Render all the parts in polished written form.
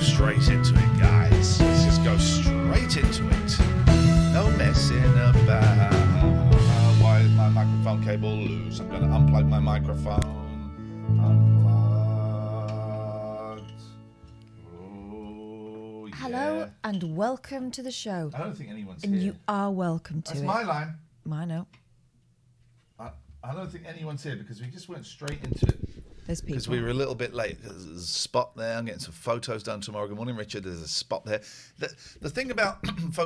straight into it, guys. Let's just go straight into it. No messing about. Why is my microphone cable loose? I'm going to unplug my microphone. Unplugged. Oh, yeah. Hello and welcome to the show. I don't think anyone's and here. you are welcome to That's it. my line. I know. I don't think anyone's here because we just went straight into it. There's people. Because we were a little bit late. There's a spot there. I'm getting some photos done tomorrow. Good morning, Richard. There's a spot there. The thing about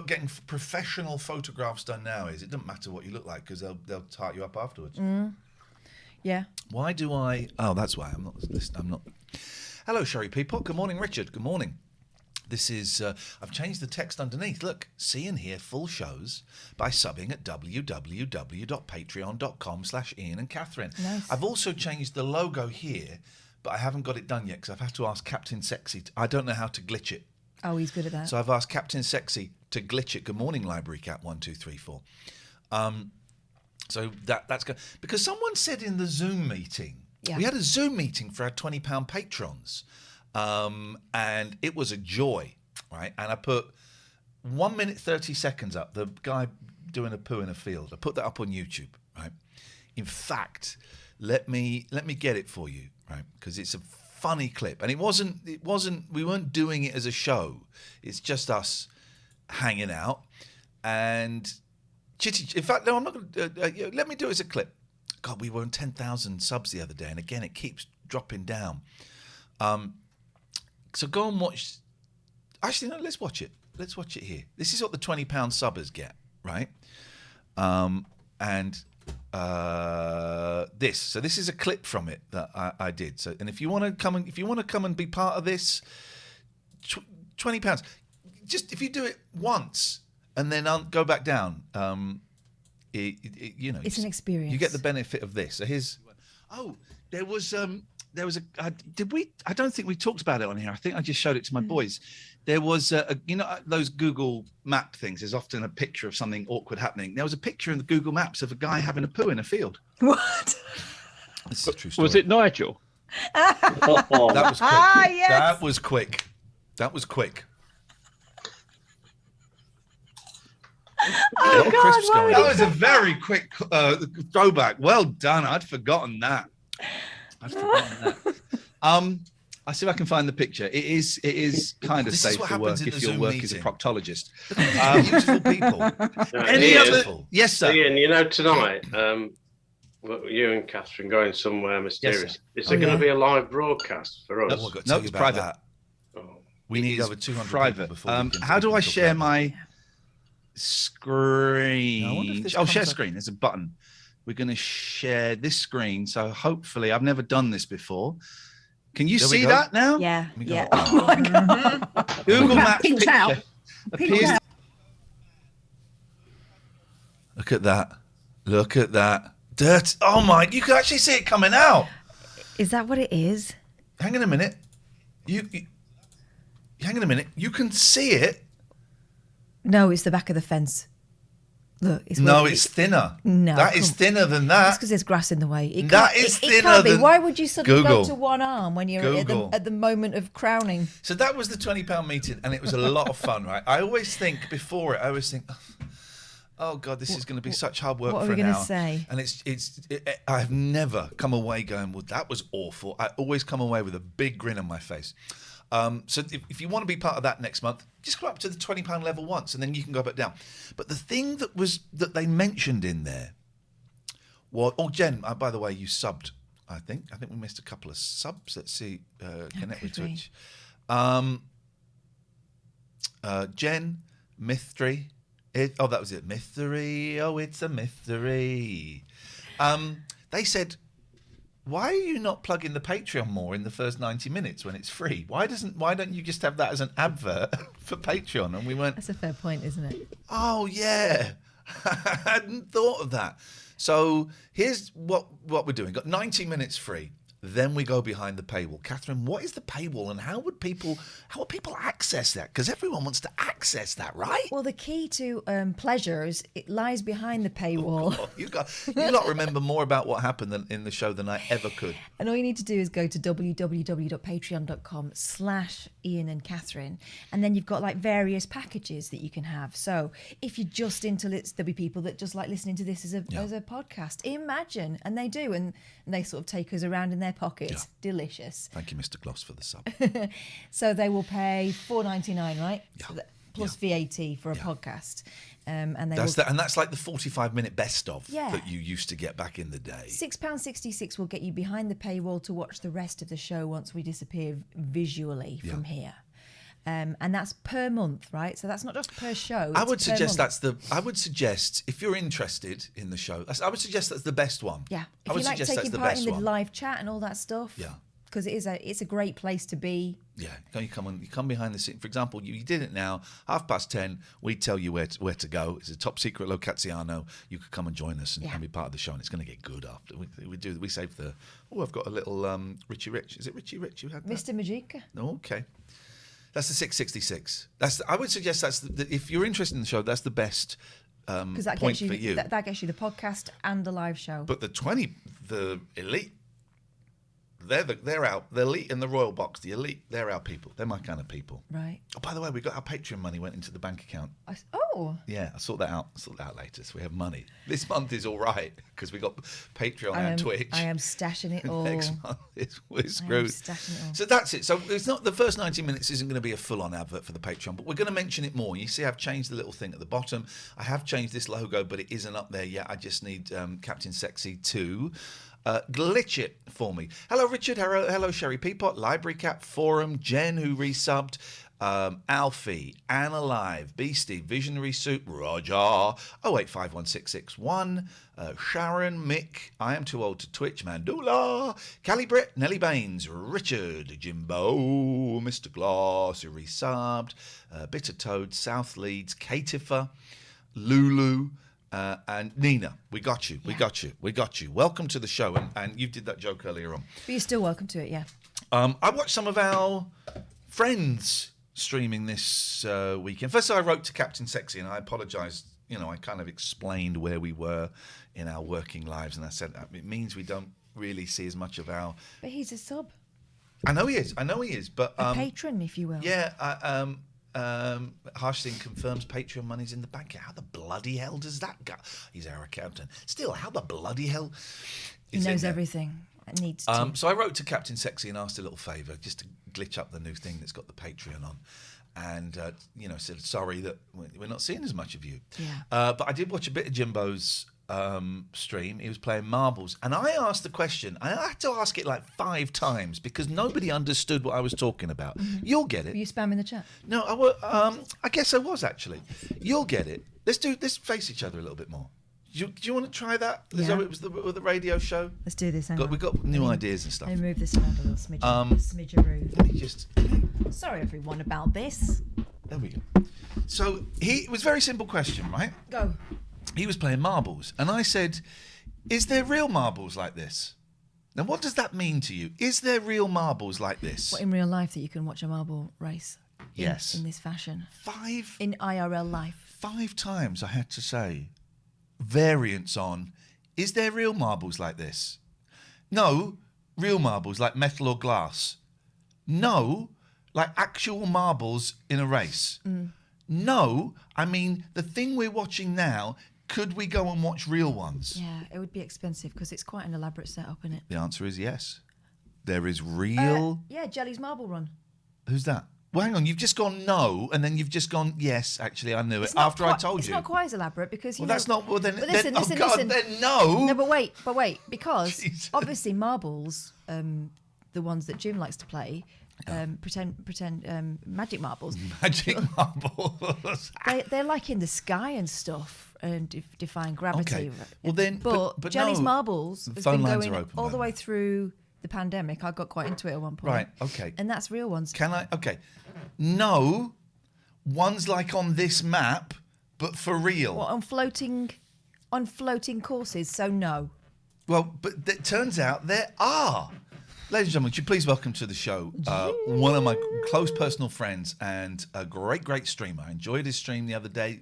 getting professional photographs done now is it doesn't matter what you look like because they'll tart you up afterwards. Yeah. Why do I? Oh, that's why I'm not listening. I'm not. Hello, Sherry Peapot. Good morning, Richard. Good morning. This is, I've changed the text underneath. Look, see and hear full shows by subbing at www.patreon.com/Iain and Katherine. Nice. I've also changed the logo here, but I haven't got it done yet because I've had to ask Captain Sexy. I don't know how to glitch it. Oh, he's good at that. So I've asked Captain Sexy to glitch it. Good morning, Library Cat 1234. So that's good. Because someone said in the Zoom meeting, we had a Zoom meeting for our £20 patrons. And it was a joy, right? And I put 1 minute 30 seconds up. The guy doing a poo in a field. I put that up on YouTube, right? In fact, let me get it for you, right? Because it's a funny clip, and it wasn't. We weren't doing it as a show. It's just us hanging out and chitty. In fact, no, I'm not going to. Let me do it as a clip. God, we were on 10,000 subs the other day, and again, it keeps dropping down. So go and watch. Actually, no, let's watch it. Let's watch it here. This is what the £20 subbers get, right? This. So this is a clip from it that I did. So, and if you want to come and be part of this, £20. Just if you do it once and then go back down, it's an experience. You get the benefit of this. So here's. Oh, there was a. Did we? I don't think we talked about it on here. I think I just showed it to my boys. There was those Google Map things. There's often a picture of something awkward happening. There was a picture in the Google Maps of a guy having a poo in a field. What? This is a true story. Was it Nigel? That was quick. Yes. That was quick. That was quick. Oh, God, That was a very quick throwback. Well done. I'd forgotten that. I see if I can find the picture. It is kind of safe for work if your work is a proctologist. Beautiful people. Any other? Yes, sir. Iain, tonight, you and Katherine going somewhere mysterious. Yes, is there going to be a live broadcast for us? No, it's private. We need over 200 private. Before how do I share my screen? Share screen. There's a button. We're going to share this screen. So hopefully, I've never done this before. Can you see that now? Yeah. Yeah. Oh my God. Google Maps pinch out. appears. Look at that. Look at that. Dirt. Oh my! You can actually see it coming out. Is that what it is? Hang on a minute. Hang on a minute. You can see it. No, it's the back of the fence. Look, it's thinner. No, that is thinner than that. That's because there's grass in the way. It thinner can't be. than. Why would you suddenly Google. go to one arm when you're at the moment of crowning? So that was the £20 meeting, and it was a lot of fun, right? I always think, oh God, this is going to be such hard work for an hour. What are we going to say? And I've never come away going, well, that was awful. I always come away with a big grin on my face. So if you want to be part of that next month, just go up to the £20 level once, and then you can go back down. But the thing that they mentioned in there was, Jen, by the way, you subbed. I think we missed a couple of subs. Let's see, connect with Twitch. Jen, Mystery. That was it. Mystery. Oh, it's a mystery. They said, why are you not plugging the Patreon more in the first 90 minutes when it's free? Why don't you just have that as an advert for Patreon? And we went, that's a fair point, isn't it? Oh yeah, I hadn't thought of that. So here's what we're doing. Got 90 minutes free. Then we go behind the paywall. Katherine, what is the paywall, and how would people access that? Because everyone wants to access that, right? Well, the key to pleasures, it lies behind the paywall. Oh, you lot remember more about what happened in the show than I ever could. And all you need to do is go to www.patreon.com/Iain and Katherine, and then you've got like various packages that you can have. So if you're just into there'll be people that just like listening to this as a podcast. Imagine, and they do, and they sort of take us around in their pockets. Yeah. Delicious. Thank you, Mr. Gloss, for the sub. So they will pay $4.99, right? Yeah. So plus VAT for a podcast. And that's like the 45-minute best of Yeah. that you used to get back in the day. £6.66 will get you behind the paywall to watch the rest of the show once we disappear visually from here. And that's per month, right? So that's not just per show. I would suggest month. I would suggest, if you're interested in the show, I would suggest that's the best one. Yeah. I If would you like suggest taking that's the part best in the one. live chat and all that stuff. Yeah. Because it's a great place to be. Yeah, you come behind the scene. For example, you did it now, 10:30. We tell you where to go. It's a top secret locaziano. You could come and join us and be part of the show, and it's going to get good after. We save the. Oh, I've got a little Richie Rich. Is it Richie Rich? You had that? Mr. Magica. Okay. That's the 666. I would suggest if you're interested in the show, that's the best Because that point gets you for you. that gets you the podcast and the live show. But the elite, they're out. The elite in the royal box, the elite, they're our people. They're my kind of people. Right. Oh, by the way, we got our Patreon money went into the bank account. Yeah, I'll sort that out. Later. So we have money. This month is all right because we got Patreon and Twitch. I am stashing it all. Next month we're screwed. Stashing it all. So that's it. So it's not the first 90 minutes isn't going to be a full-on advert for the Patreon, but we're going to mention it more. You see, I've changed the little thing at the bottom. I have changed this logo, but it isn't up there yet. I just need Captain Sexy to glitch it for me. Hello, Richard. Hello, Sherry Peapot, Library Cat, Forum, Jen, who resubbed, Alfie, Anna Live, Beastie, Visionary Suit, Roger, 08516661, Sharon, Mick, I Am Too Old to Twitch, Mandula, Callie Britt, Nelly Baines, Richard, Jimbo, Mr. Gloss, who resubbed, Bitter Toad, South Leeds, Katifa, Lulu, and Nina. We got you. Welcome to the show. And you did that joke earlier on. But you're still welcome to it, yeah. I watched some of our friends streaming this weekend. First, I wrote to Captain Sexy, and I apologised. I kind of explained where we were in our working lives, and I said it means we don't really see as much of our. But he's a sub. I know he is, but a patron, if you will. Yeah. Harsh Thing confirms Patreon money's in the bank. How the bloody hell does that go? He's our accountant. Still, how the bloody hell? He knows everything. It needs to. So I wrote to Captain Sexy and asked a little favour just to glitch up the new thing that's got the Patreon on, and said sorry that we're not seeing as much of you. Yeah. But I did watch a bit of Jimbo's stream. He was playing marbles, and I asked the question. I had to ask it like 5 times because nobody understood what I was talking about. Mm-hmm. You'll get it. Were you spamming the chat? No, I guess I was actually. You'll get it. Let's face each other a little bit more. Do you want to try that? Yeah. So it was the radio show. Let's do this. We've got new ideas and stuff. Let me move this around a little smidgeroo. Let me just. Sorry, everyone, about this. There we go. So it was a very simple question, right? Go. He was playing marbles, and I said, "Is there real marbles like this?" Now, what does that mean to you? Is there real marbles like this? What, in real life, that you can watch a marble race? Yes. In this fashion. 5. In IRL life. 5 times I had to say variants on, is there real marbles like this? No, real marbles like metal or glass. No, like actual marbles in a race. No, I mean, the thing we're watching now, could we go and watch real ones? Yeah, it would be expensive because it's quite an elaborate setup, isn't it? The answer is yes. There is real... yeah, Jelly's Marble Run. Who's that? Well, hang on, you've just gone no, and then you've just gone yes, actually, I knew it, after I told you. It's not quite as elaborate because, you know... That's not... Well, then... But listen, then no! No, but wait, because Jesus. obviously marbles, the ones that Jim likes to play... pretend magic marbles. Magic marbles. They're like in the sky and stuff and defying gravity. Okay. Well then, but Jelly's no. Marbles has Phone been lines going are open, all by the the way way. through the pandemic. I got quite into it at one point. Right. Okay. And that's real ones. Can I? Okay. No, one's like on this map, but for real. What, on floating courses? So no. Well, but it turns out there are. Ladies and gentlemen, would you please welcome to the show one of my close personal friends and a great streamer. I enjoyed his stream the other day.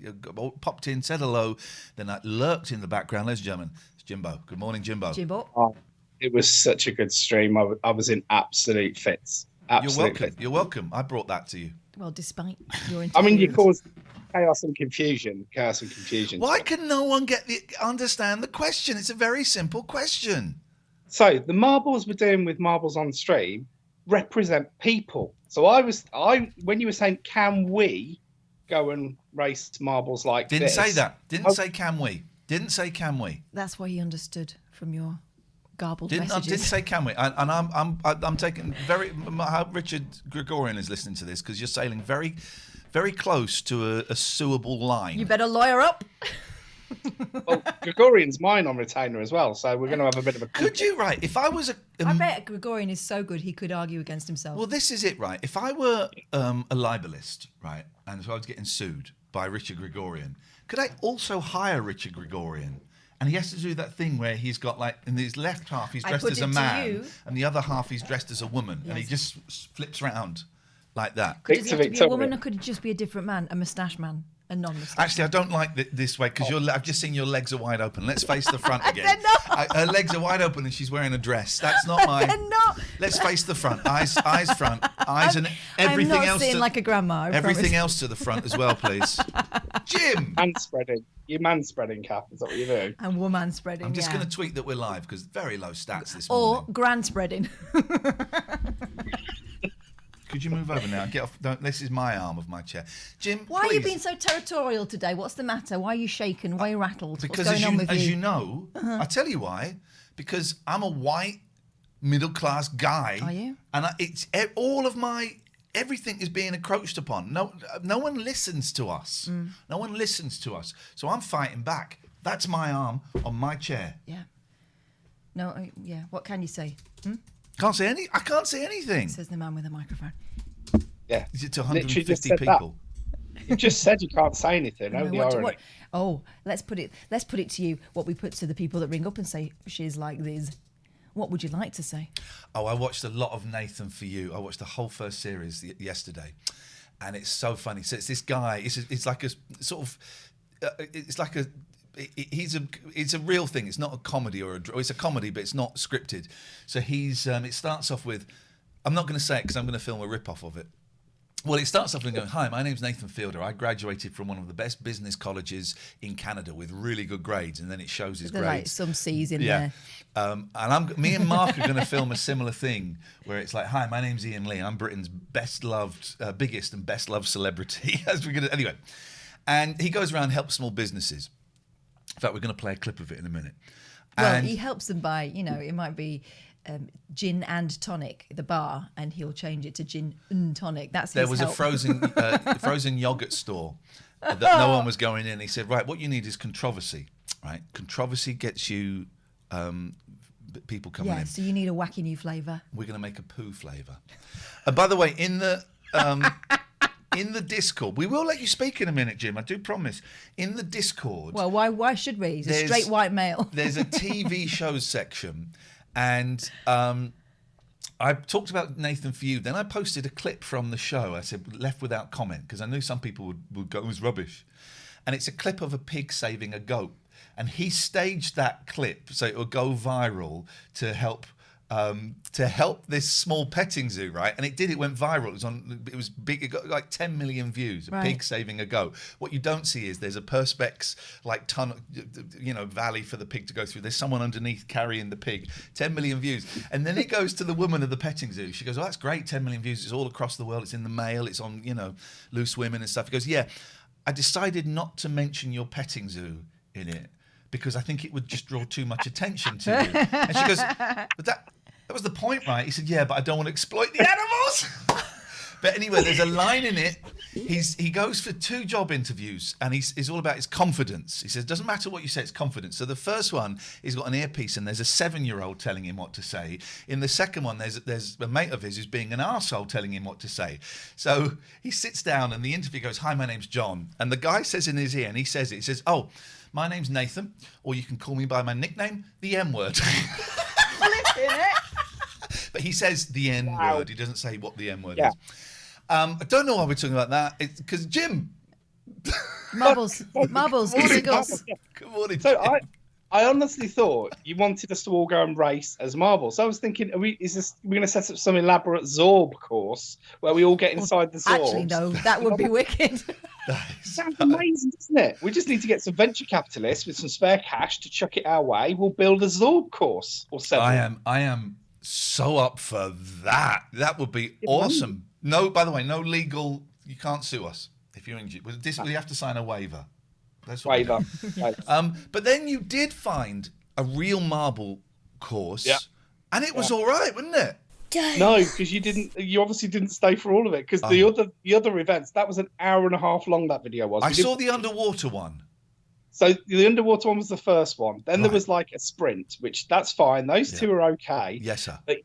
Popped in, said hello, then I lurked in the background. Ladies and gentlemen, it's Jimbo. Good morning, Jimbo. Jimbo. Oh, it was such a good stream. I was in absolute fits. You're welcome. I brought that to you. Well, despite your interference. I mean, you caused chaos and confusion. Why can no one understand the question? It's a very simple question. So the marbles we're doing with Marbles on Stream represent people. So when you were saying, can we go and race marbles like Didn't this? say that. Didn't say can we. Didn't say can we. That's why he understood from your garbled messages. I didn't say can we. And I'm taking how Richard Gregorian is listening to this because you're sailing very, very close to a suable line. You better lawyer up. Well, Gregorian's mine on retainer as well, so we're going to have a bit of a... Could you, right, if I was I bet Gregorian is so good he could argue against himself. Well, this is it, right? If I were a libelist, right, and so I was getting sued by Richard Gregorian, could I also hire Richard Gregorian? And he has to do that thing where he's got, like, in his left half he's dressed as a man, and the other half he's dressed as a woman, and he just flips around like that. Does he have to be a woman, or could it just be a different man, a moustache man? Actually, I don't like this way because I've just seen your legs are wide open. Let's face the front again. They're not. Her legs are wide open and she's wearing a dress. That's not my. They're not. Let's face the front. Eyes front. Eyes and everything I'm not else. Sitting like a grandma. Everything else to the front as well, please. Jim. Man-spreading. You're man-spreading, Kath. Is that what you're doing? And woman spreading. I'm just going to tweet that we're live because very low stats this Or morning. grand spreading. Could you move over now? Get off. This is my arm of my chair. Jim, why please. are you being so territorial today? What's the matter? Why are you shaken? Why are you rattled? Because What's going on with as you? you know, I tell you why. Because I'm a white middle-class guy. Are you? And it's all of my everything is being encroached upon. No one listens to us. No one listens to us. So I'm fighting back. That's my arm on my chair. Yeah. No. Yeah. What can you say? I can't say anything. Says the man with a microphone. Yeah. Is it to 150 just said people? You just said you can't say anything. Let's put it to you. What we put to the people that ring up and say she's like this. What would you like to say? Oh, I watched a lot of Nathan For You. I watched the whole first series yesterday, and it's so funny. So it's this guy. It's like a sort of. It's like a. It's a real thing. It's not a comedy it's a comedy, but it's not scripted. So it starts off with, I'm not going to say it because I'm going to film a rip-off of it. Well, it starts off with going, hi, my name's Nathan Fielder. I graduated from one of the best business colleges in Canada with really good grades, and then it shows his grades. Like some C's in there. And me and Mark are going to film a similar thing where it's like, hi, my name's Iain Lee. I'm Britain's biggest and best loved celebrity. Anyway, and he goes around and helps small businesses. In fact, we're going to play a clip of it in a minute. Well, he helps them by, it might be gin and tonic, the bar, and he'll change it to gin and tonic. That's his There was help. a frozen yogurt store that no one was going in. He said, right, what you need is controversy, right? Controversy gets you people coming in. Yeah, so you need a wacky new flavour. We're going to make a poo flavour. And by the way, in the Discord, we will let you speak in a minute, Jim. I do promise. In the Discord. Well, why should we? He's a straight white male. There's a TV shows section, and I talked about Nathan For You. Then I posted a clip from the show. I said left without comment because I knew some people would go, it was rubbish. And it's a clip of a pig saving a goat, and he staged that clip so it will go viral to help this small petting zoo, right? And it did. It went viral. It was big. It got like 10 million views. A pig saving a goat. What you don't see is there's a perspex like tunnel, valley for the pig to go through. There's someone underneath carrying the pig. 10 million views. And then it goes to the woman of the petting zoo. She goes, "Oh, that's great. 10 million views. It's all across the world. It's in the Mail. It's on Loose Women and stuff." He goes, "Yeah, I decided not to mention your petting zoo in it because I think it would just draw too much attention to you." And she goes, "But that was the point, right?" He said, "Yeah, but I don't want to exploit the animals." But anyway, there's a line in it. He goes for 2 job interviews, and he's all about his confidence. He says, "Doesn't matter what you say, it's confidence." So the first one, he's got an earpiece, and there's a 7-year-old telling him what to say. In the second one, there's a mate of his who's being an arsehole telling him what to say. So he sits down, and the interview goes, "Hi, my name's John," and the guy says in his ear, and he says it. He says, "Oh, my name's Nathan, or you can call me by my nickname, the M word." Flipping it. But He says the N Wow. word. He doesn't say what the N word Yeah. is. I don't know why we're talking about that. It's because Jim. Marbles, discuss. Good morning, So Jim. I honestly thought you wanted us to all go and race as marbles. So I was thinking, we're going to set up some elaborate Zorb course where we all get inside the Zorbs? Actually, no, that would be wicked. Sounds amazing, doesn't it? We just need to get some venture capitalists with some spare cash to chuck it our way. We'll build a Zorb course or several. I am so up for that. That would be awesome. No, by the way, no legal. You can't sue us if you're injured. We have to sign a waiver. That's what Waiver. But then you did find a real marble course, and it was all right, wasn't it? No, because you obviously didn't stay for all of it. Because the other events, that was an hour and a half long. That video was. I saw the underwater one. So the underwater one was the first one. Then there was like a sprint, which that's fine. Those two are okay. Yes, sir. But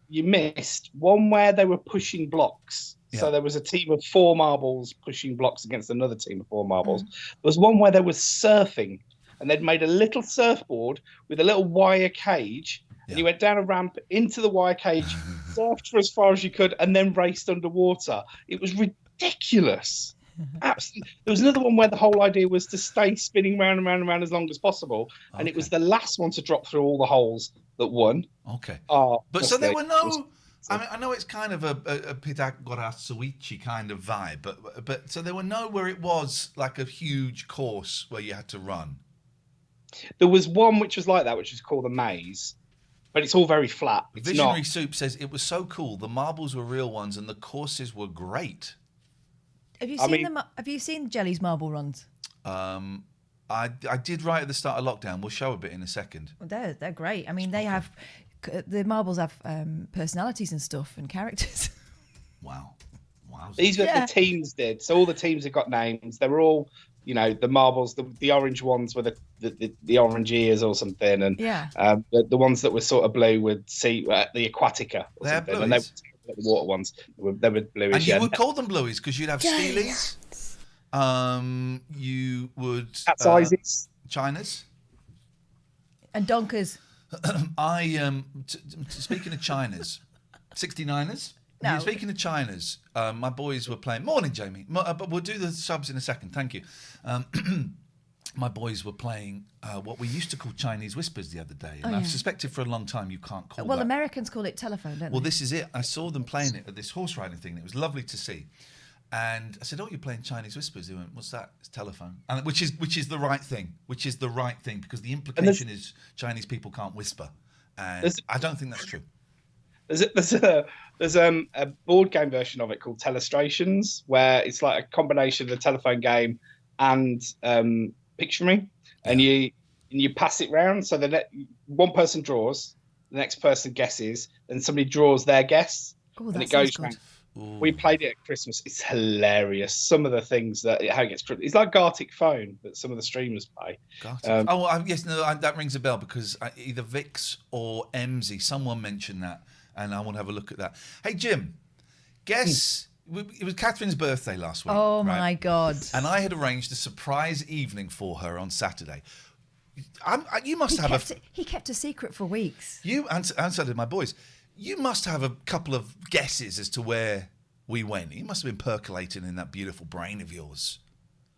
you missed one where they were pushing blocks. So there was a team of 4 marbles pushing blocks against another team of 4 marbles. There was one where there was surfing, and they'd made a little surfboard with a little wire cage. And you went down a ramp into the wire cage, surfed for as far as you could, and then raced underwater. It was ridiculous. Absolutely. There was another one where the whole idea was to stay spinning round and round and round as long as possible. And it was the last one to drop through all the holes that won. Okay. But so there were no... I mean, I know it's kind of a Pythagoras Suichi kind of vibe, but so there were no where it was like a huge course where you had to run. There was one which was like that, which was called the maze, but it's all very flat. Visionary Soup says it was so cool. The marbles were real ones, and the courses were great. Have you seen Jelly's marble runs? I did right at the start of lockdown. We'll show a bit in a second. Well, they're great. I mean, they have. The marbles have personalities and stuff and characters. Wow. These were the teams did. So all the teams have got names. They were all, the marbles. The orange ones were the orange ears or something, and the ones that were sort of blue would see the Aquatica or something, and they were the water ones. They were bluish. And you would call them blueies because you'd have steelies. You would cat's eyes, Chinas, and donkers. Speaking of Chinas, 69ers. No. Speaking of Chinas, my boys were playing. Morning, Jamie. But we'll do the subs in a second. Thank you. My boys were playing what we used to call Chinese whispers the other day, and I've suspected for a long time you can't call. Well, that. Americans call it telephone, don't they? Well, this is it. I saw them playing it at this horse riding thing. And it was lovely to see. And I said, "Oh, you're playing Chinese whispers." They went, "What's that?" It's telephone, and which is the right thing. Which is the right thing because the implication is Chinese people can't whisper, and I don't think that's true. There's a board game version of it called Telestrations, where it's like a combination of the telephone game and Pictionary, and you pass it round. So one person draws, the next person guesses, then somebody draws their guess, and it goes round. We played it at Christmas. It's hilarious. Some of the things how it gets. It's like Gartic Phone that some of the streamers play. Yes, that rings a bell because either Vix or Emsy, someone mentioned that, and I want to have a look at that. Hey, Jim, guess it was Catherine's birthday last week. Oh my God! And I had arranged a surprise evening for her on Saturday. You must have He kept a secret for weeks. You and so did my boys. You must have a couple of guesses as to where we went. He must have been percolating in that beautiful brain of yours.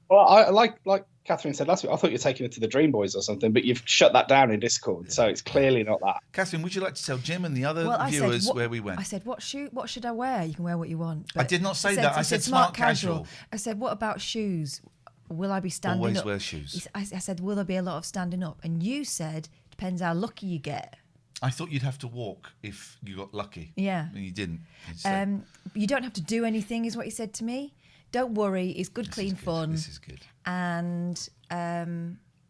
Well, I like Catherine said last week, I thought you were taking it to the Dream Boys or something, but you've shut that down in Discord, so it's clearly not that. Catherine, would you like to tell Jim and the other viewers where we went? I said, what should I wear? You can wear what you want. But I did not say that. I said smart casual. I said, what about shoes? Will I be standing Always up? wear shoes. I said, will there be a lot of standing up? And you said, depends how lucky you get. I thought you'd have to walk if you got lucky. Yeah. And you didn't. You don't have to do anything, is what he said to me. Don't worry, it's good, clean fun. This is good. And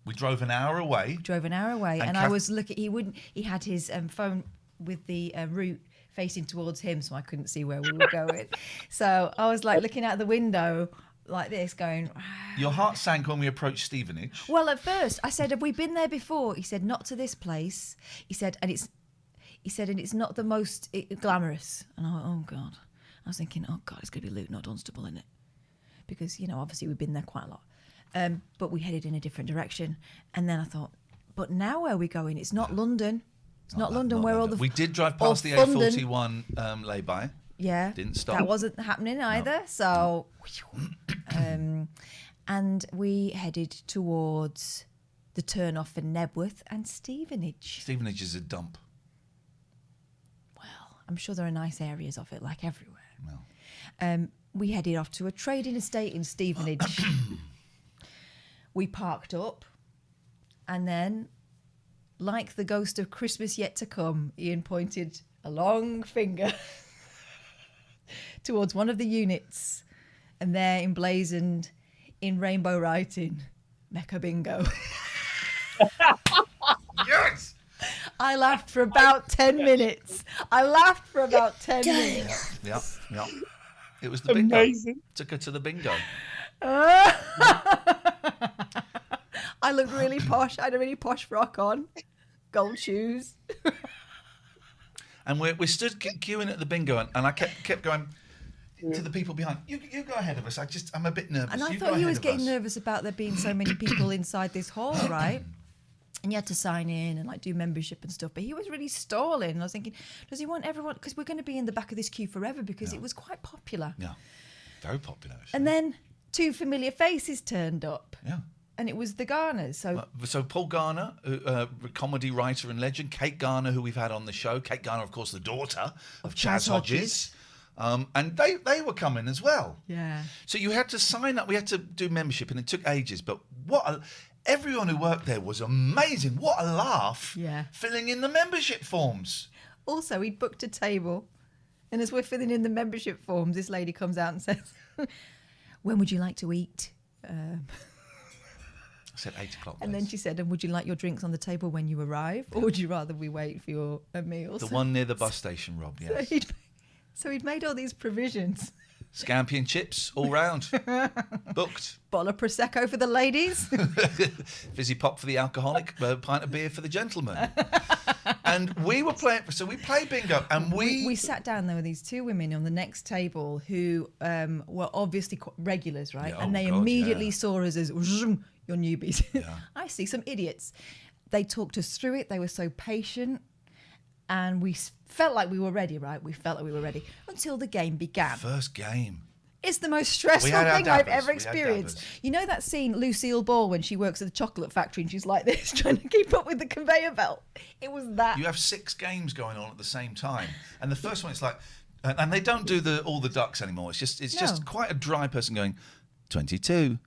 we drove an hour away. And I was looking. He had his phone with the route facing towards him, so I couldn't see where we were going. So I was like looking out the window like this, going. Your heart sank when we approached Stevenage. Well, at first I said, "Have we been there before?" He said, "Not to this place." He said, and it's not the most glamorous. And I went, "Oh God!" I was thinking, "Oh God, it's going to be Luton or Dunstable, isn't it?" Because obviously we've been there quite a lot, but we headed in a different direction. And then I thought, "But now where are we going? It's not London." It's not London where all the... We did drive past the A41 lay-by. Yeah. Didn't stop. That wasn't happening either. No. So, and we headed towards the turn-off for Nebworth and Stevenage. Stevenage is a dump. Well, I'm sure there are nice areas of it, like everywhere. No. We headed off to a trading estate in Stevenage. We parked up, and then, like the ghost of Christmas yet to come, Iain pointed a long finger towards one of the units, and there emblazoned in rainbow writing, Mecca Bingo. Yes! I laughed for about 10 minutes. Yeah. It was the bingo. Amazing. Took her to the bingo. I looked really posh. I had a really posh frock on, gold shoes. And we stood queuing at the bingo, and I kept going to the people behind. You go ahead of us. I'm a bit nervous. And I thought he was getting nervous about there being so many people inside this hall, right? And you had to sign in and like do membership and stuff. But he was really stalling. And I was thinking, does he want everyone? Because we're going to be in the back of this queue forever because it was quite popular. Yeah, very popular. Actually. And then 2 familiar faces turned up. Yeah. And it was the Garners. So Paul Garner, comedy writer and legend. Kate Garner, who we've had on the show. Kate Garner, of course, the daughter of Chaz Hodges. And they were coming as well. Yeah. So you had to sign up. We had to do membership, and it took ages. But everyone who worked there was amazing. What a laugh. Yeah. Filling in the membership forms. Also, he'd booked a table. And as we're filling in the membership forms, this lady comes out and says, when would you like to eat? I said 8 o'clock. And then she said, and would you like your drinks on the table when you arrive? Or would you rather we wait for your meal? The one near the bus station, Rob, yes. So he'd made all these provisions. Scampi and chips all round. Booked. Bottle of Prosecco for the ladies. Fizzy pop for the alcoholic. A pint of beer for the gentleman. And we were playing, so we played bingo, and we sat down there with these 2 women on the next table who were obviously regulars, right? Yeah, and they immediately saw us as, you're newbies. Yeah. I see some idiots. They talked us through it. They were so patient. And we felt like we were ready, right? We felt like we were ready until the game began. First game. It's the most stressful thing I've ever experienced. You know that scene, Lucille Ball, when she works at the chocolate factory and she's like this, trying to keep up with the conveyor belt? It was that. You have 6 games going on at the same time. And the first one, it's like, and they don't do all the ducks anymore. It's just quite a dry person going, 22,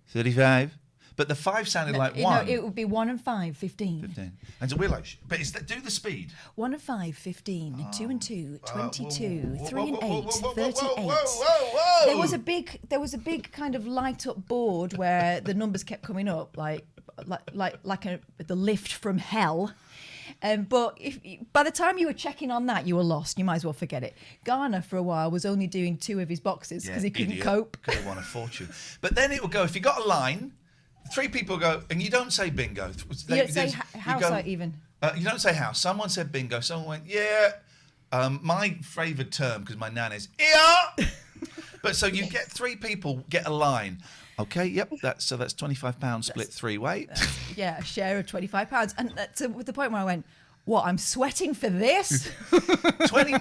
35. But the 5 sounded like 1. No, it would be 1 and 5, 15. 15. And so we're like, but do the speed. 1 and 5, 15. 2 and 2, 22. 3 and 8, 38. There was a big kind of light up board where the numbers kept coming up, like the lift from hell. But by the time you were checking on that, you were lost. You might as well forget it. Garner, for a while, was only doing 2 of his boxes because he couldn't cope. Could have won a fortune. But then it would go, if you got a line, 3 people go, and you don't say bingo. You don't say house even. You don't say house. Someone said bingo. Someone went, yeah. My favoured term, because my nan is, yeah. But so you get 3 people, get a line. Okay, yep, that's £25 split 3-way. Yeah, a share of £25. And to the point where I went, what, I'm sweating for this? 20,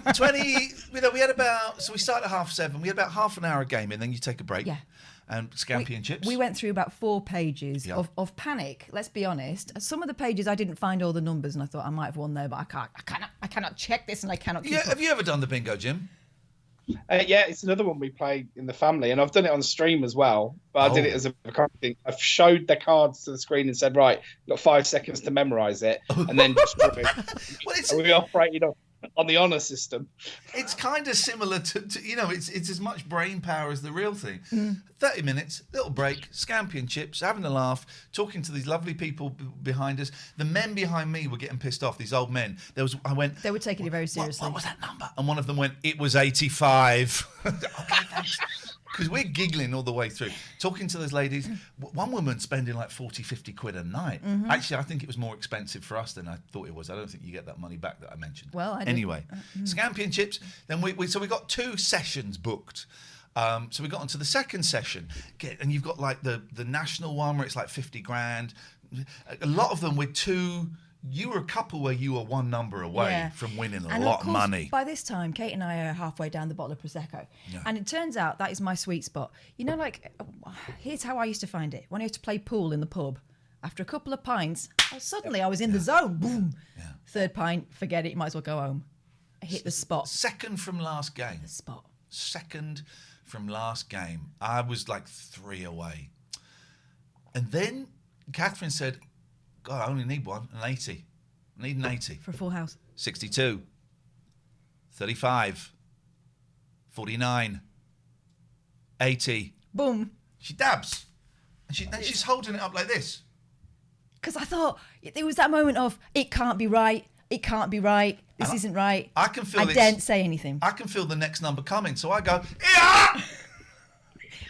we had about, so we started at 7:30. We had about half an hour a game, and then you take a break. Yeah. And scampi and chips. We went through about 4 pages of panic. Let's be honest. Some of the pages I didn't find all the numbers, and I thought I might have won there, but I cannot check this, and I cannot. Keep up. Have you ever done the bingo, Jim? Yeah, it's another one we play in the family, and I've done it on stream as well. But I did it as a kind of thing. I've showed the cards to the screen and said, "Right, you've got 5 seconds to memorise it," and then just we operated on the honour system. It's kind of similar to it's as much brain power as the real thing. 30 minutes, little break, scampi and chips, having a laugh, talking to these lovely people behind us. The men behind me were getting pissed off, these old men. They were taking it very seriously. What was that number? And one of them went, it was 85. Okay, thanks. Because we're giggling all the way through. Talking to those ladies. One woman spending like 40, 50 quid a night. Mm-hmm. Actually, I think it was more expensive for us than I thought it was. I don't think you get that money back that I mentioned. Well, I did. Anyway, scampi and chips. Then we got 2 sessions booked. So we got onto the second session. And you've got like the national one where it's like 50 grand. A lot of them with 2 you were a couple where you were one number away from winning a and lot of of money. By this time, Kate and I are halfway down the bottle of Prosecco. Yeah. And it turns out that is my sweet spot. You know, like, here's how I used to find it. When I used to play pool in the pub, after a couple of pints, suddenly I was in the zone. Boom. Yeah. Third pint, forget it, you might as well go home. I hit the spot. Second from last game. The spot. Second from last game. I was like 3 away. And then Catherine said, God, I only need an 80. I need an 80. For a full house. 62. 35. 49. 80. Boom. She dabs. And she's holding it up like this. Because I thought, there was that moment of, it can't be right. It can't be right. This isn't right. I can feel I daren't say anything. I can feel the next number coming. So I go, yeah!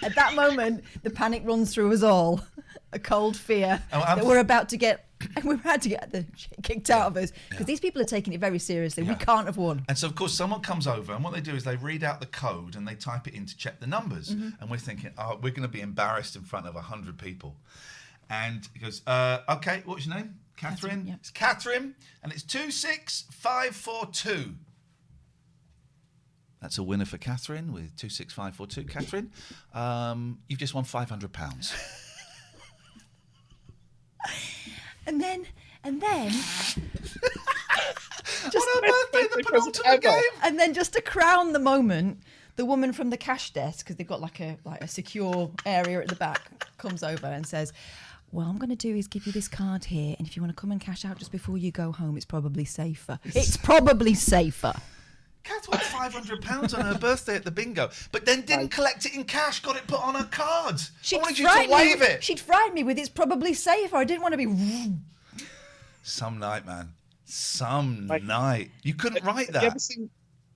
At that moment, the panic runs through us all. A cold fear that we're about to get the shit kicked out of us. Because these people are taking it very seriously. We can't have won. And so, of course, someone comes over and what they do is they read out the code and they type it in to check the numbers. Mm-hmm. And we're thinking, we're going to be embarrassed in front of 100 people. And he goes, okay, what's your name? Catherine. It's Catherine, and it's 26542. That's a winner for Catherine with 26542. Catherine, you've just won £500. and then just on her birthday, the penultimate game. And then just to crown the moment, the woman from the cash desk, because they've got like a secure area at the back, comes over and says, well, I'm going to do is give you this card here, and if you want to come and cash out just before you go home, it's probably safer. It's probably safer. Kath won £500 on her birthday at the bingo, but then didn't collect it in cash, got it put on her card. I wanted you to wave it. She'd frightened me with it's probably safer. I didn't want to be... Some night, man. Some night. You couldn't write that. Have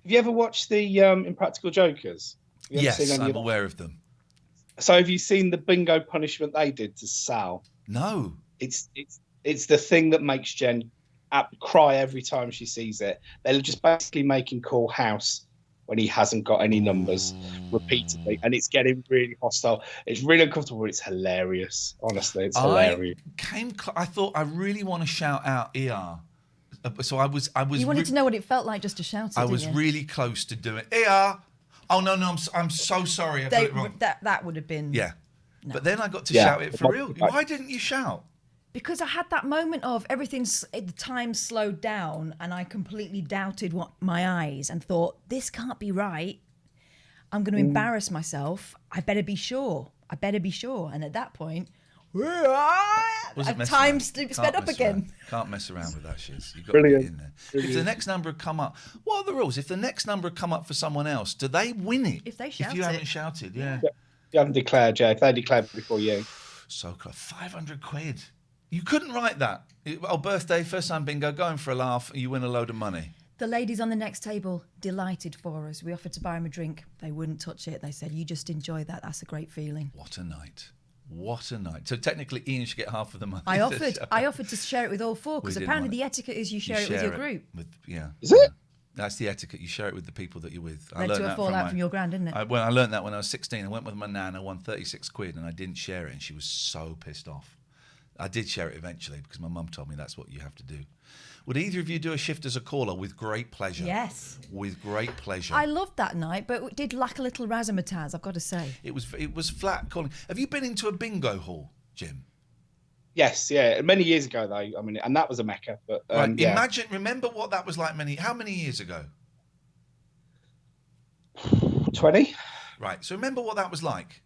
you ever watched the Impractical Jokers? Yes, I'm aware of them. So have you seen the bingo punishment they did to Sal? No. It's the thing that makes Jen cry every time she sees it. They're just basically making call house when he hasn't got any numbers repeatedly, and it's getting really hostile. It's really uncomfortable. It's hilarious. Honestly, it's hilarious. I thought I really want to shout out ER. So I was. You wanted to know what it felt like just to shout it. I was really close to doing ER. Oh no, I'm so sorry. I got it wrong. That would have been. Yeah, no. But then I got to shout it for real. Why didn't you shout? Because I had that moment of the time slowed down, and I completely doubted my eyes and thought, this can't be right. I'm going to embarrass myself. I better be sure. And at that point, time sped up again. Can't mess around with that shit. You've got to get in there. Brilliant. If the next number had come up, what are the rules? If the next number had come up for someone else, do they win it? If they shout If you haven't shouted, yeah. You haven't declared, Jay. If they declared before you. So close. £500. You couldn't write that. Birthday, first time bingo, going for a laugh, you win a load of money. The ladies on the next table, delighted for us. We offered to buy them a drink. They wouldn't touch it. They said, you just enjoy that. That's a great feeling. What a night. What a night. So technically, Iain should get half of the money. I offered to share it with all four, because apparently the etiquette is you share it with your group. Is it? That's the etiquette. You share it with the people that you're with. Led to a fallout from your gran, didn't it? I learned that when I was 16. I went with my nan. I won 36 quid and I didn't share it. And she was so pissed off. I did share it eventually because my mum told me that's what you have to do. Would either of you do a shift as a caller? With great pleasure. Yes. With great pleasure. I loved that night, but it did lack a little razzmatazz, I've got to say. It was flat calling. Have you been into a bingo hall, Jim? Yes, yeah. Many years ago, though. I mean, and that was a mecca. But right. Remember what that was like how many years ago? 20. Right. So remember what that was like.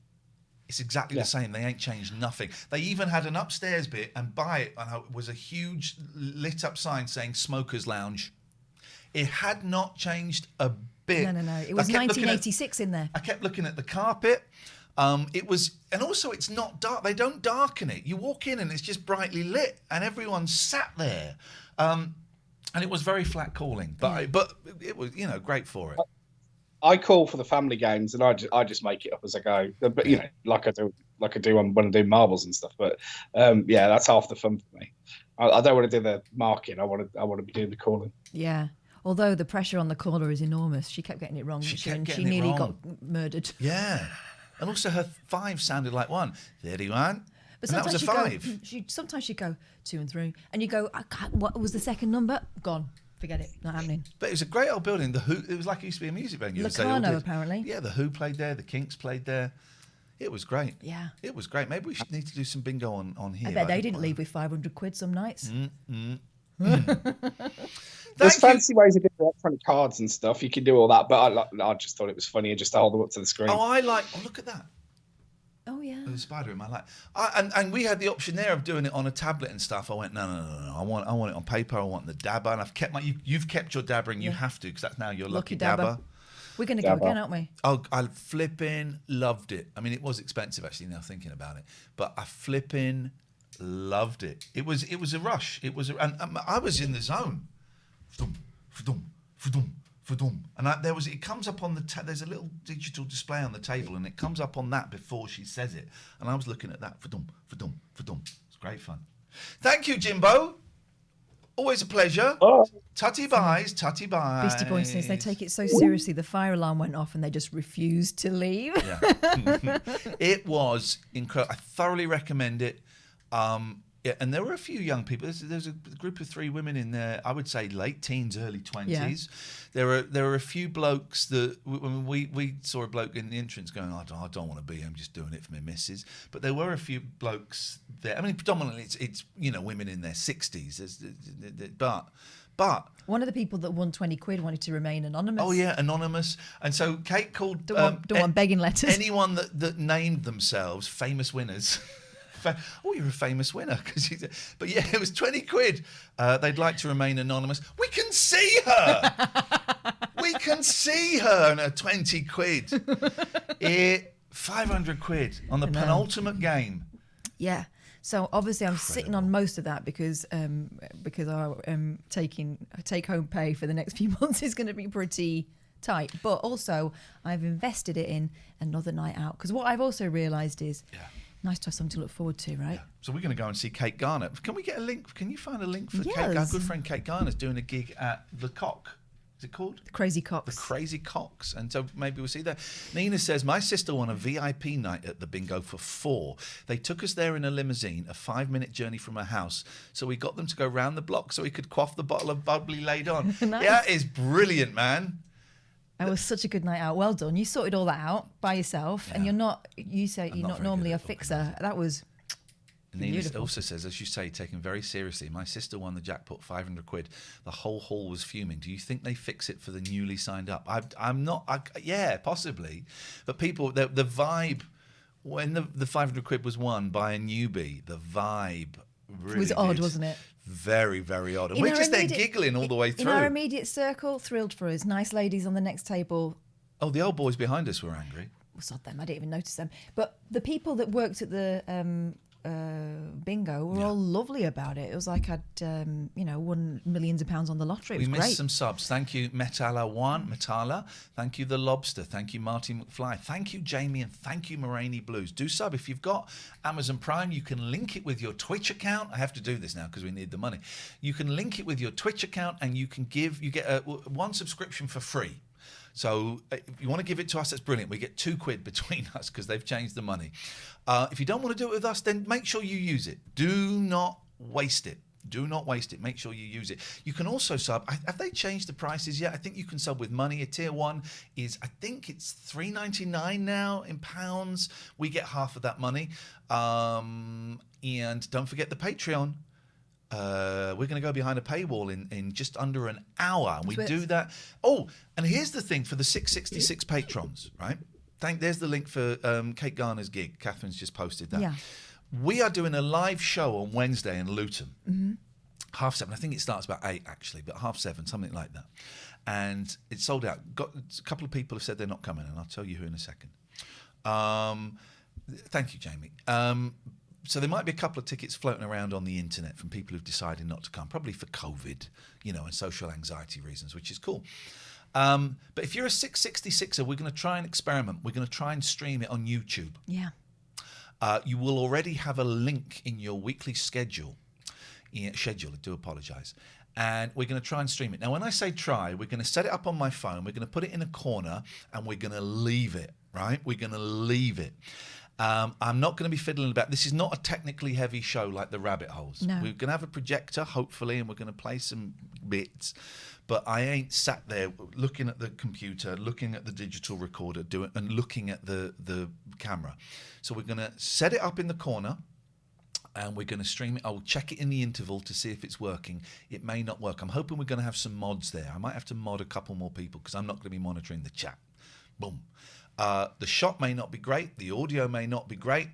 It's exactly the same. They ain't changed nothing. They even had an upstairs bit, and by it was a huge lit up sign saying Smokers Lounge. It had not changed a bit. No. It was 1986 in there. I kept looking at the carpet. And also it's not dark. They don't darken it. You walk in and it's just brightly lit, and everyone's sat there. And it was very flat calling, but it was great for it. I call for the family games, and I just make it up as I go. But like I do when I do marbles and stuff. But that's half the fun for me. I don't want to do the marking. I want to be doing the calling. Yeah. Although the pressure on the caller is enormous, she kept getting it wrong. She nearly got murdered. Yeah, and also her 5 sounded like 1. 31. But and that was a sometimes 5. sometimes she'd go 2 and 3, and you go, I can't, what was the second number? Gone. Forget it. Not happening. But it was a great old building. The Who, it was like it used to be a music venue. as they all Locarno, did. apparently. Yeah, the Who played there. The Kinks played there. It was great. Yeah. It was great. Maybe we should need to do some bingo on here. I bet they didn't leave with 500 quid some nights. There's fancy ways of doing electronic cards and stuff. You can do all that, but I just thought it was funnier just to hold them up to the screen. Oh, look at that. Oh, yeah. The spider in my lap. And we had the option there of doing it on a tablet and stuff. I went, no. I want it on paper. I want the dabber. And I've kept you've kept your dabber, and you have to, because that's now your lucky dabber. We're going to go again, aren't we? Oh, I flipping loved it. I mean, it was expensive, actually, now thinking about it. But I flipping loved it. It was a rush. And I was in the zone. And it comes up on there's a little digital display on the table, and it comes up on that before she says it. And I was looking at that. It's great fun. Thank you, Jimbo. Always a pleasure. Oh. Tutty buys. Beastie Boys says they take it so seriously, the fire alarm went off and they just refused to leave. Yeah. It was incredible. I thoroughly recommend it. Yeah, and there were a few young people. There's a group of 3 women in there. I would say late teens, early 20s. Yeah. There were a few blokes that when we saw a bloke in the entrance going, I don't want to be here. I'm just doing it for my missus. But there were a few blokes there. I mean, predominantly it's women in their 60s. But one of the people that won 20 quid wanted to remain anonymous. Oh yeah, anonymous. And so Kate called. Don't want begging letters. Anyone that named themselves famous winners. Oh, you're a famous winner. But yeah, it was 20 quid. They'd like to remain anonymous. We can see her. We can see her and her 20 quid. 500 quid on the penultimate game. Yeah. So obviously I'm sitting on most of that because our take home pay for the next few months is going to be pretty tight. But also I've invested it in another night out, because what I've also realised is. Yeah. Nice to have something to look forward to, right? Yeah. So we're going to go and see Kate Garner. Can we get a link? Can you find a link for Kate Garner? Our good friend Kate Garner's doing a gig at The Cock. Is it called? The Crazy Cocks. The Crazy Cocks. And so maybe we'll see that. Nina says, my sister won a VIP night at the bingo for 4. They took us there in a limousine, a 5-minute journey from her house. So we got them to go round the block so we could quaff the bottle of bubbly laid on. Nice. Yeah, it's brilliant, man. It was such a good night out. Well done. You sorted all that out by yourself, and you're not normally a fixer. That was Nina also says, as you say, taken very seriously. My sister won the jackpot, 500 quid. The whole hall was fuming. Do you think they fix it for the newly signed up? I'm not. Yeah, possibly. But people, the vibe, when the 500 quid was won by a newbie, the vibe really was odd, wasn't it? Very, very odd. And we're just there giggling all the way through. In our immediate circle, thrilled for us. Nice ladies on the next table. Oh, the old boys behind us were angry. Well, sod them. I didn't even notice them. But the people that worked at the bingo were all lovely about it. It was like I'd won millions of pounds on the lottery. It was we great. Missed some subs. Thank you, Metala. Thank you, The Lobster. Thank you, Marty McFly. Thank you, Jamie, and thank you, Moraine Blues. Do sub. If you've got Amazon Prime, you can link it with your Twitch account. I have to do this now because we need the money. You can link it with your Twitch account, and you get one subscription for free. So if you want to give it to us, that's brilliant. We get 2 quid between us because they've changed the money. If you don't want to do it with us, then make sure you use it. Do not waste it. Do not waste it. Make sure you use it. You can also sub. Have they changed the prices yet? I think you can sub with money. A tier 1 is, I think it's $3.99 now in pounds. We get half of that money. And don't forget the Patreon. We're going to go behind a paywall in just under an hour. And we do that. Oh, and here's the thing for the 666 patrons, right? There's the link for Kate Garner's gig. Catherine's just posted that. Yeah. We are doing a live show on Wednesday in Luton. Mm-hmm. 7:30. I think it starts about 8 actually, but 7:30, something like that. And it's sold out. A couple of people have said they're not coming, and I'll tell you who in a second. Thank you, Jamie. So there might be a couple of tickets floating around on the internet from people who've decided not to come, probably for COVID, and social anxiety reasons, which is cool. But if you're a 666er, we're going to try and experiment. We're going to try and stream it on YouTube. Yeah. You will already have a link in your weekly schedule. I do apologise. And we're going to try and stream it. Now, when I say try, we're going to set it up on my phone. We're going to put it in a corner, and we're going to leave it, right? We're going to leave it. I'm not going to be fiddling about. This is not a technically heavy show like the Rabbit Holes. No. We're going to have a projector, hopefully, and we're going to play some bits. But I ain't sat there looking at the computer, looking at the digital recorder, and looking at the camera. So we're going to set it up in the corner, and we're going to stream it. I'll check it in the interval to see if it's working. It may not work. I'm hoping we're going to have some mods there. I might have to mod a couple more people because I'm not going to be monitoring the chat. Boom. The shot may not be great. The audio may not be great.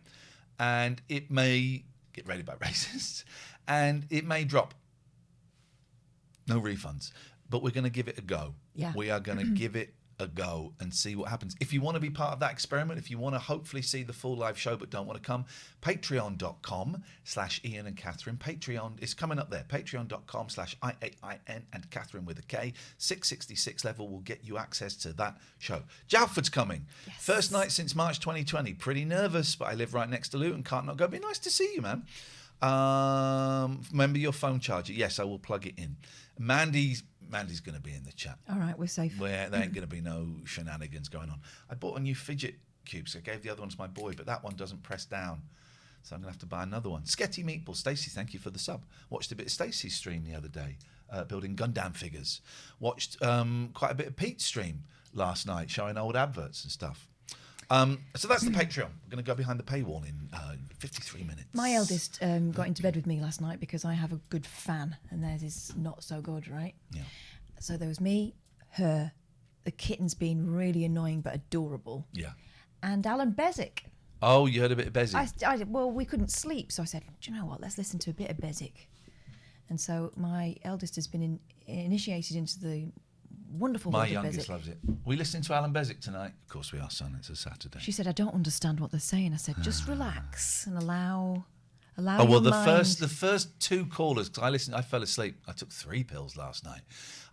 And it may get rated by racists. And it may drop. No refunds. But we're going to give it a go. Yeah. We are going to give it a go and see what happens. If you want to be part of that experiment, if you want to hopefully see the full live show but don't want to come, patreon.com/Iain and Katherine. Patreon is coming up there. Patreon.com/IAIN and Katherine with a K. 666 level will get you access to that show. Jalford's coming. Yes. First night since March 2020. Pretty nervous, but I live right next to Luton. Can't not go. Be nice to see you, man. Remember your phone charger. Yes, I will plug it in. Mandy's going to be in the chat. All right, we're safe. Where there ain't going to be no shenanigans going on. I bought a new fidget cube, so I gave the other one to my boy, but that one doesn't press down. So I'm going to have to buy another one. Sketty Meatball. Stacey, thank you for the sub. Watched a bit of Stacey's stream the other day, building Gundam figures. Watched quite a bit of Pete's stream last night, showing old adverts and stuff. So that's the Patreon. We're going to go behind the paywall in 53 minutes. My eldest got into bed with me last night because I have a good fan and theirs is not so good, right? Yeah. So there was me, her, the kittens being really annoying but adorable, Yeah. and Alan Bezic. Oh, you heard a bit of Bezzy. Well, we couldn't sleep, so I said, do you know what, let's listen to a bit of Bezic. And so my eldest has been initiated into the wonderful My world of youngest Bezic. loves it. We listening to Alan Bezic tonight? Of course we are, son. It's a Saturday. She said, I don't understand what they're saying. I said, just relax and allow Oh well, your the mind. first two callers. Cause I fell asleep. I took 3 pills last night.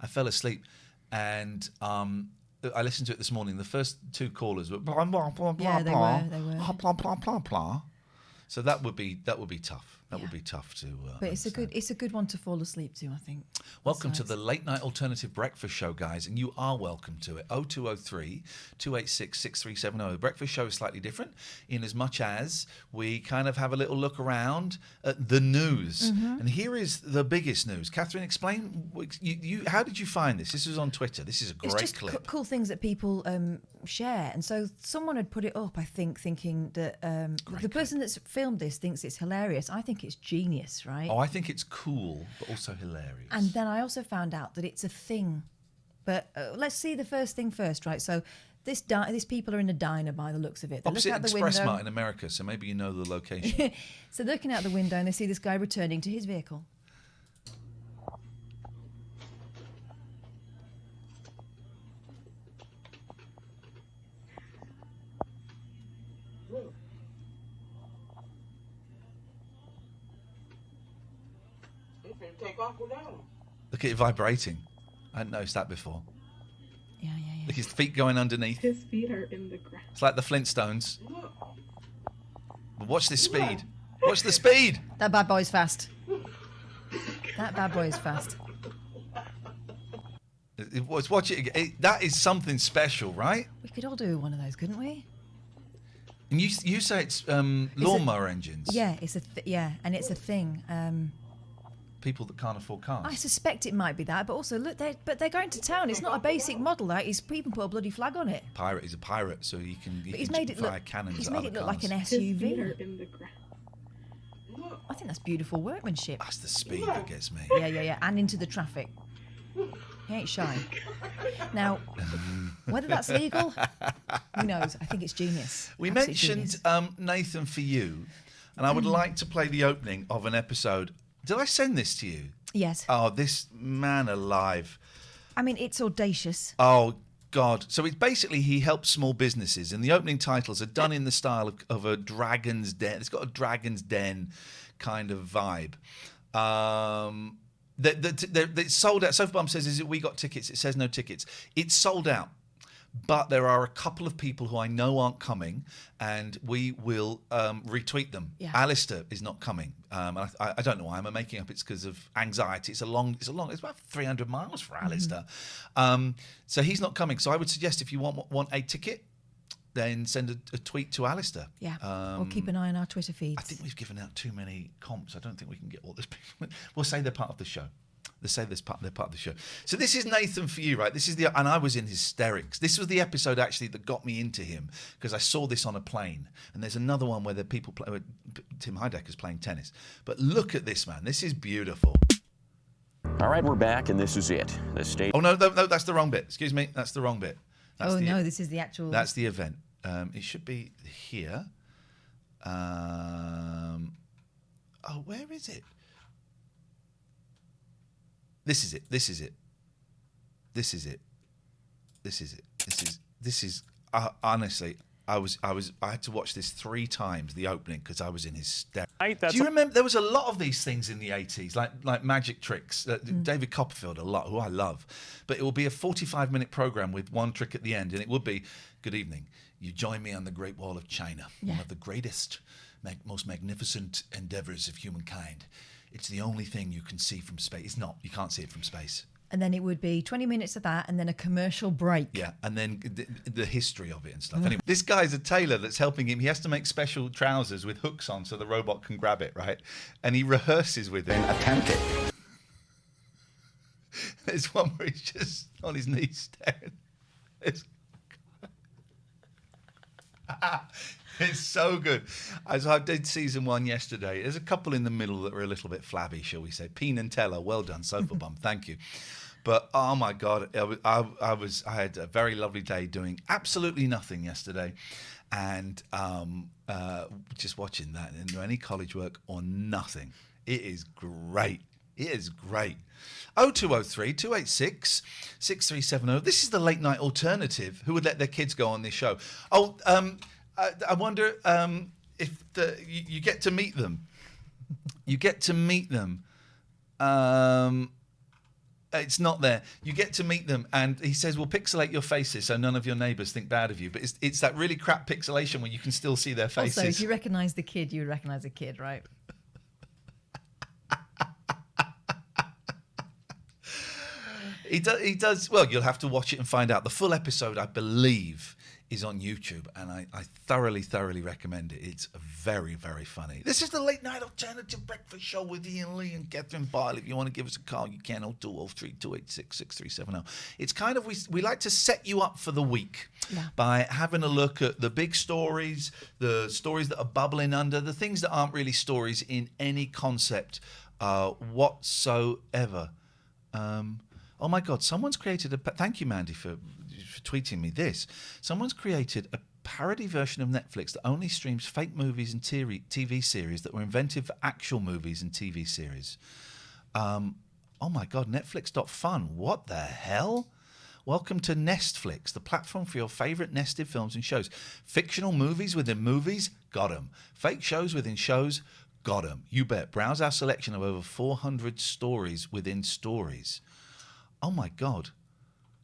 I fell asleep, and I listened to it this morning. The first 2 callers were blah blah blah blah Yeah, they blah, were. blah blah blah blah. So that would be tough. That Yeah. would be tough to. But it's a good one to fall asleep to, I think. Welcome to Besides. the Late Night Alternative Breakfast Show, guys, and you are welcome to it. 0203 286 6370. The breakfast show is slightly different in as much as we kind of have a little look around at the news. Mm-hmm. And here is the biggest news. Catherine, explain, how did you find this? This was on Twitter. This is a great It's just clip. cool things that people share. And so someone had put it up, I think, thinking that the person that's filmed this thinks it's hilarious. I think it's genius, right? Oh, I think it's cool, but also hilarious. And then I also found out that it's a thing. But let's see the first thing first, right? So this people are in a diner by the looks of it. They're Opposite looking out the Express window. Mart in America, so maybe you know the location. So they're looking out the window and they see this guy returning to his vehicle. Take off, go down. Look at it vibrating. I hadn't noticed that before. Yeah. Look, his feet going underneath. His feet are in the ground. It's like the Flintstones. Look. But watch this speed. Watch the speed. That bad boy's fast. That bad boy is fast. Watch it again. That is something special, right? We could all do one of those, couldn't we? And you say it's lawnmower engines. Yeah, it's and it's a thing. People that can't afford cars. I suspect it might be that, but also look, they're going to town. It's not a basic model. That he's even put a bloody flag on it. Pirate. He's a pirate, so he can. But he's made it look. fire cannons He's at made other it look cars. like an His feet are SUV. in the ground. Look. I think that's beautiful workmanship. That's the speed that gets me. Yeah, and into the traffic. He ain't shy. Now, whether that's legal, who knows? I think it's genius. We Absolute mentioned genius. Nathan for you, and I would like to play the opening of an episode. Did I send this to you? Yes. Oh, this man alive. I mean, it's audacious. Oh, God. So it's basically he helps small businesses, and the opening titles are done in the style of a Dragon's Den. It's got a Dragon's Den kind of vibe. It's sold out. Sofa Bum says, "Is it we got tickets?" It says no tickets. It's sold out. But there are a couple of people who I know aren't coming, and we will retweet them. Yeah. Alistair is not coming. I don't know why. I'm making up. It's because of anxiety. It's about 300 miles for Alistair. So he's not coming. So I would suggest if you want a ticket, then send a tweet to Alistair. Yeah, or keep an eye on our Twitter feeds. I think we've given out too many comps. I don't think we can get all this. We'll say they're part of the show. Let's say they're part of the show. So this is Nathan for you, right? This is and I was in hysterics. This was the episode actually that got me into him because I saw this on a plane. And there's another one where the people play. Tim Heidecker's playing tennis. But look at this, man. This is beautiful. All right, we're back, and this is it. The state. Oh no, that's the wrong bit. Excuse me, that's the wrong bit. No, this is the actual. That's the event. It should be here. Oh, where is it? This is it. This is it. This is it. This is it. This is. Honestly, I had to watch this 3 times, the opening, because I was in hysterics. Do you remember there was a lot of these things in the 80s, like magic tricks? David Copperfield, a lot, who I love. But it will be a 45-minute program with one trick at the end, and it would be, good evening, you join me on the Great Wall of China, one of the greatest, most magnificent endeavors of humankind. It's the only thing you can see from space. It's not. You can't see it from space. And then it would be 20 minutes of that and then a commercial break. Yeah, and then the history of it and stuff. Anyway, this guy's a tailor that's helping him. He has to make special trousers with hooks on so the robot can grab it, right? And he rehearses with him. Attempt it. There's one where he's just on his knees staring. It's so good. I did season 1 yesterday. There's a couple in the middle that were a little bit flabby, shall we say. Peen and Teller, well done, Sofa Bum, thank you. But oh my God, I had a very lovely day doing absolutely nothing yesterday, and just watching that and do any college work or nothing. It is great. It is great. 0203 286 6370. This is the late night alternative. Who would let their kids go on this show? Oh, I wonder if you get to meet them. You get to meet them. It's not there. You get to meet them, and he says, "We'll pixelate your faces so none of your neighbours think bad of you." But it's that really crap pixelation where you can still see their faces. Also, if you recognise the kid, you would recognise a kid, right? He does. Well, you'll have to watch it and find out. The full episode, I believe, is on YouTube, and I thoroughly recommend it. It's very, very funny. This is the late night alternative breakfast show with Iain Lee and Katherine Bile. If you want to give us a call, you can. 0203 286 6370. It's kind of, we like to set you up for the week by having a look at the big stories, the stories that are bubbling under, the things that aren't really stories in any concept whatsoever. Oh my God, someone's created thank you, Mandy, for tweeting me this. Someone's created a parody version of Netflix that only streams fake movies and TV series that were invented for actual movies and TV series. Oh my God, Netflix.fun. What the hell? Welcome to Nestflix, the platform for your favourite nested films and shows. Fictional movies within movies? Got 'em. Fake shows within shows? Got 'em. You bet. Browse our selection of over 400 stories within stories. Oh my God.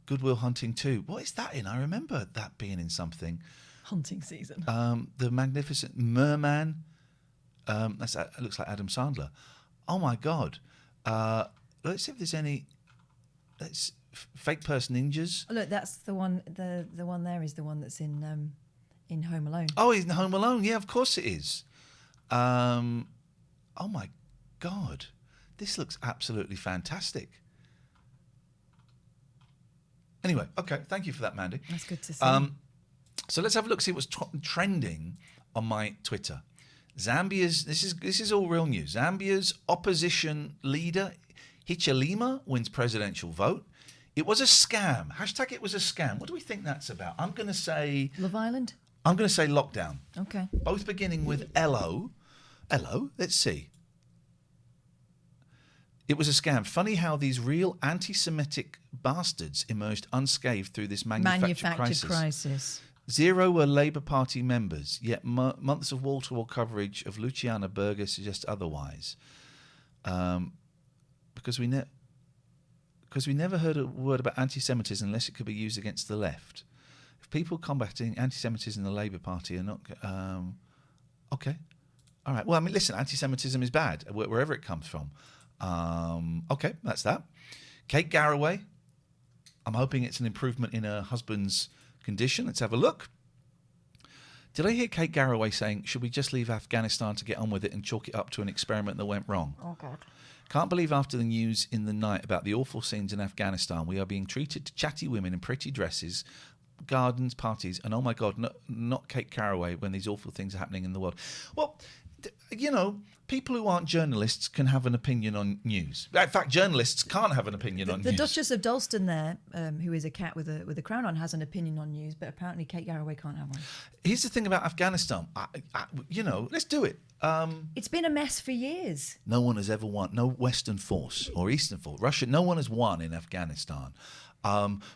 Good Will Hunting 2. What is that in? I remember that being in something. Hunting season. The Magnificent Merman. That looks like Adam Sandler. Oh my God. Let's see if there's any. Fake Person Ninjas. Oh, look, that's the one. The one there is the one that's in Home Alone. Oh, he's in Home Alone. Yeah, of course it is. Oh my God. This looks absolutely fantastic. Anyway, okay, thank you for that, Mandy. That's good to see. So let's have a look, see what's trending on my Twitter. Zambia's, this is all real news. Zambia's opposition leader, Hichilema, wins presidential vote. It was a scam. Hashtag it was a scam. What do we think that's about? I'm going to say... Love Island? I'm going to say lockdown. Okay. Both beginning with L-O. L-O, let's see. It was a scam. Funny how these real anti-Semitic bastards emerged unscathed through this manufactured crisis. 0 were Labour Party members, yet months of wall-to-wall coverage of Luciana Berger suggest otherwise. Because we never heard a word about anti-Semitism unless it could be used against the left. If people combating anti-Semitism in the Labour Party are not... okay. All right. Well, I mean, listen, anti-Semitism is bad, wherever it comes from. Okay, that's that. Kate Garraway. I'm hoping it's an improvement in her husband's condition. Let's have a look. Did I hear Kate Garraway saying, should we just leave Afghanistan to get on with it and chalk it up to an experiment that went wrong? Oh, God. Can't believe after the news in the night about the awful scenes in Afghanistan, we are being treated to chatty women in pretty dresses, gardens, parties, and oh my God, not Kate Garraway when these awful things are happening in the world. Well, you know, people who aren't journalists can have an opinion on news. In fact, journalists can't have an opinion on news. The Duchess of Dalston there, who is a cat with a crown on, has an opinion on news, but apparently Kate Garraway can't have one. Here's the thing about Afghanistan. Let's do it. It's been a mess for years. No one has ever won. No Western force or Eastern force. Russia, no one has won in Afghanistan.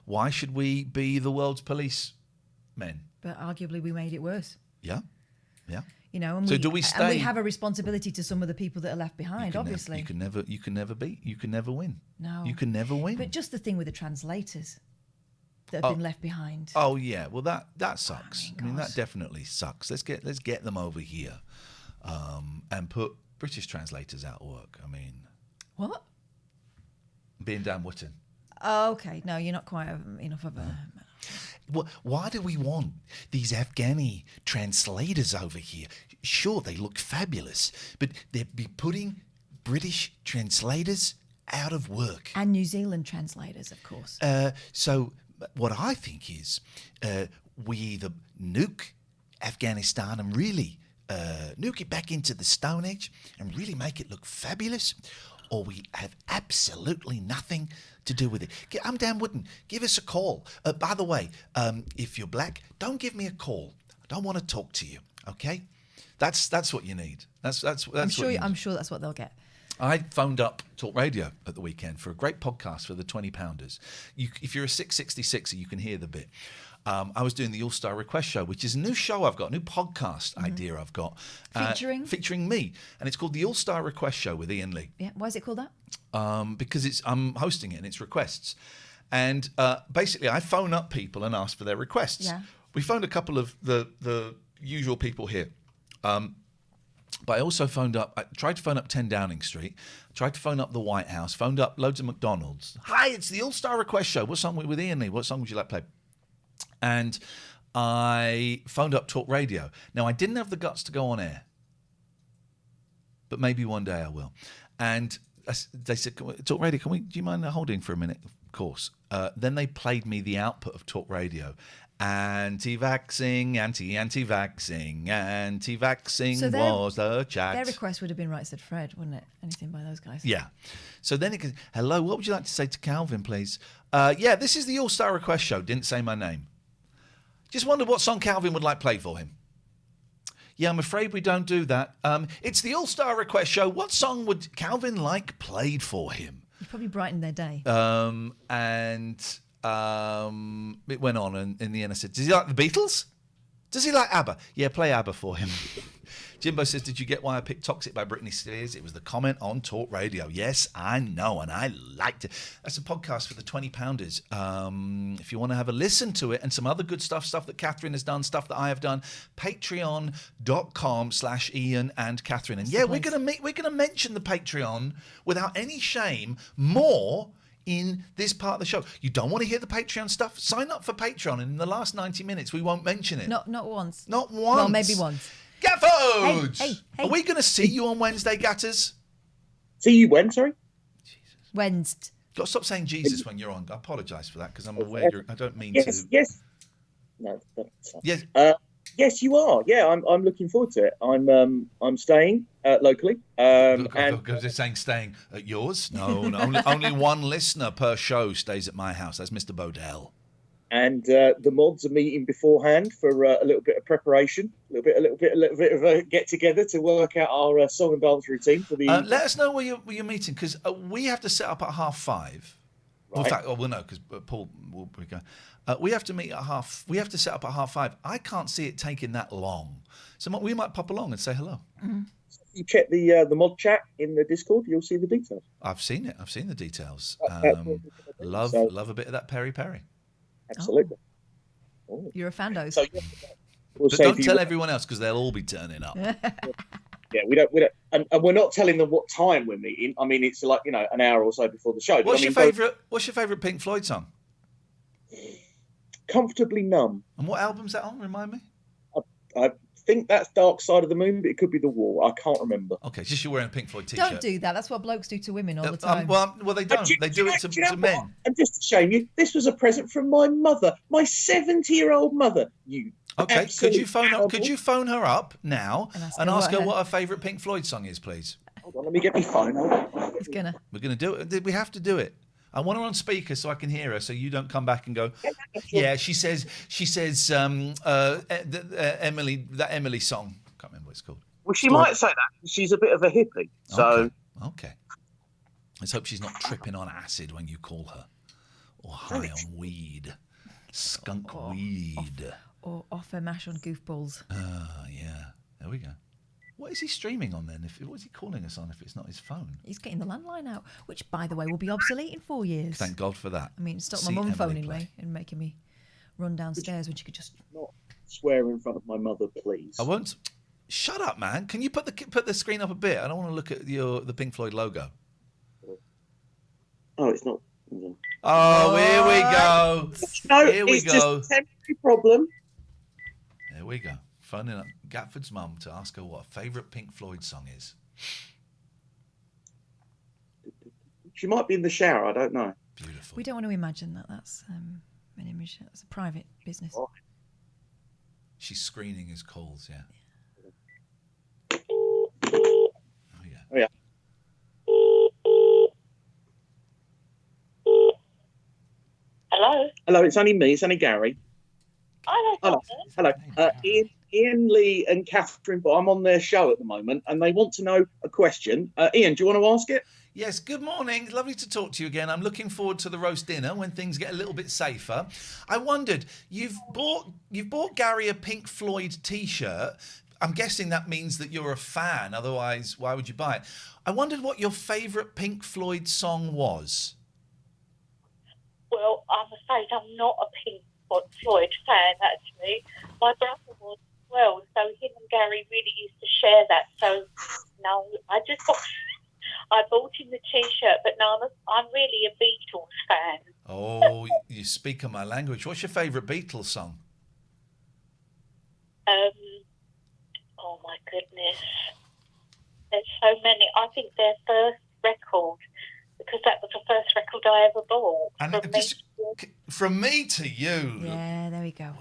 Why should we be the world's policemen? But arguably we made it worse. Yeah. You know, and so do we stay? And we have a responsibility to some of the people that are left behind, obviously. You can never win. No. You can never win. But just the thing with the translators that have been left behind. Oh yeah, well that sucks. I mean, that definitely sucks. Let's get them over here, and put British translators out of work. I mean, what? Being Dan Wootton. Oh, okay. No, you're not quite enough of a... Why do we want these Afghani translators over here? Sure, they look fabulous, but they'd be putting British translators out of work. And New Zealand translators, of course. So what I think is we either nuke Afghanistan and really nuke it back into the Stone Age and really make it look fabulous, or we have absolutely nothing to do with it. I'm Dan Wootton. Give us a call. By the way, if you're black, don't give me a call. I don't want to talk to you. Okay, that's what you need. That's I'm sure that's what they'll get. I phoned up Talk Radio at the weekend for a great podcast for the 20 pounders. If you're a 666er, you can hear the bit. I was doing the All-Star Request Show, which is a new show I've got, a new podcast idea I've got. Featuring me. And it's called the All-Star Request Show with Iain Lee. Yeah, why is it called that? Because I'm hosting it and it's requests. And basically I phone up people and ask for their requests. Yeah. We phoned a couple of the usual people here. But I also I tried to phone up 10 Downing Street, tried to phone up the White House, phoned up loads of McDonald's. Hi, it's the All-Star Request Show. What song with Iain Lee? What song would you like to play? And I phoned up Talk Radio. Now, I didn't have the guts to go on air, but maybe one day I will. And they said, Talk Radio, do you mind holding for a minute? Of course. Then they played me the output of Talk Radio. Anti-vaxxing, anti-vaxxing, anti-vaxxing was the chat. Their request would have been Right Said Fred, wouldn't it? Anything by those guys. Yeah. So then it goes, hello, what would you like to say to Calvin, please? Yeah, this is the All-Star Request Show. Didn't say my name. Just wondered what song Calvin would like played for him. Yeah, I'm afraid we don't do that. It's the All-Star Request Show. What song would Calvin like played for him? You probably brightened their day. It went on, and in the end I said, does he like the Beatles? Does he like ABBA? Yeah, play ABBA for him. Jimbo says, did you get why I picked Toxic by Britney Spears? It was the comment on Talk Radio. Yes, I know, and I liked it. That's a podcast for the 20 pounders. If you want to have a listen to it and some other good stuff that Katherine has done, stuff that I have done, patreon.com/Iain and Katherine. And yeah, we're gonna mention the Patreon without any shame more in this part of the show. You don't want to hear the Patreon stuff? Sign up for Patreon, and in the last 90 minutes, we won't mention it. Not once. Not once. Well, maybe once. Gaffos! Hey. Are we going to see you on Wednesday, Gatters? See you when, sorry? Wednesday. Got to stop saying Jesus when you're on. I apologise for that, because I'm aware I don't mean to. Yes. No, that's fine. Yes. Yes, you are. Yeah, I'm looking forward to it. I'm staying locally. Because they're saying staying at yours. No, only one listener per show stays at my house. That's Mr. Bodell. And the mods are meeting beforehand for a little bit of preparation, a little bit of a get together to work out our song and dance routine for the. Let us know where you're meeting, because we have to set up at 5:30. Right. Well, in fact, we'll know because Paul will be going. We have to meet at We have to set up at 5:30. I can't see it taking that long, so we might pop along and say hello. Mm-hmm. You check the mod chat in the Discord, you'll see the details. I've seen it. I've seen the details. Love a bit of that peri peri. Absolutely. Oh. You're a fando. So but don't tell everyone else, because they'll all be turning up. Yeah, we don't, and we're not telling them what time we're meeting. I mean, it's like an hour or so before the show. What's your favourite Pink Floyd song? Comfortably Numb. And what album's that on? Remind me. I think that's Dark Side of the Moon, but it could be The Wall. I can't remember. Okay, just you're wearing a Pink Floyd t-shirt. Don't do that. That's what blokes do to women all the time. Well, they don't. They do it to men. I'm just to shame you. This was a present from my mother, my 70-year-old mother. You. Okay, could you phone animal. Could you phone her up now and ask her what her favourite Pink Floyd song is, please? Hold on, let me get my phone. We're gonna do it. We have to do it. I want her on speaker so I can hear her, so you don't come back and go, yeah. She says Emily, that Emily song. Can't remember what it's called. Well, she might say that. She's a bit of a hippie, so. Okay. Let's hope she's not tripping on acid when you call her, or high on weed, skunk weed. Or off her mash on goofballs. Yeah. There we go. What is he streaming on then? What is he calling us on if it's not his phone? He's getting the landline out, which, by the way, will be obsolete in 4 years. Thank God for that. I mean, stop my mum phoning me and making me run downstairs when she could just... Not swear in front of my mother, please. I won't. Shut up, man. Can you put the screen up a bit? I don't want to look at the Pink Floyd logo. Oh, it's not. Oh, here we go. No, here we it's go. just a temporary problem. There we go. Phoning up Gatford's mum to ask her what her favourite Pink Floyd song is. She might be in the shower. I don't know. Beautiful. We don't want to imagine that. That's an image. That's a private business. Oh. She's screening his calls. Yeah. Oh yeah. Hello. Hello. It's only me. It's only Gary. Hello. Ian, Lee, and Catherine. But I'm on their show at the moment, and they want to know a question. Ian, do you want to ask it? Yes, good morning. Lovely to talk to you again. I'm looking forward to the roast dinner when things get a little bit safer. I wondered, you've bought Gary a Pink Floyd t-shirt. I'm guessing that means that you're a fan. Otherwise, why would you buy it? I wondered what your favourite Pink Floyd song was. Well, I'm afraid I'm not a Pink Floyd fan, actually. My brother was as well, so him and Gary really used to share that. So, no, I bought him the T-shirt, but no, I'm really a Beatles fan. Oh, you speak of my language. What's your favourite Beatles song? Oh my goodness, there's so many. I think their first record, because that was the first record I ever bought. And from me to you. Yeah, there we go.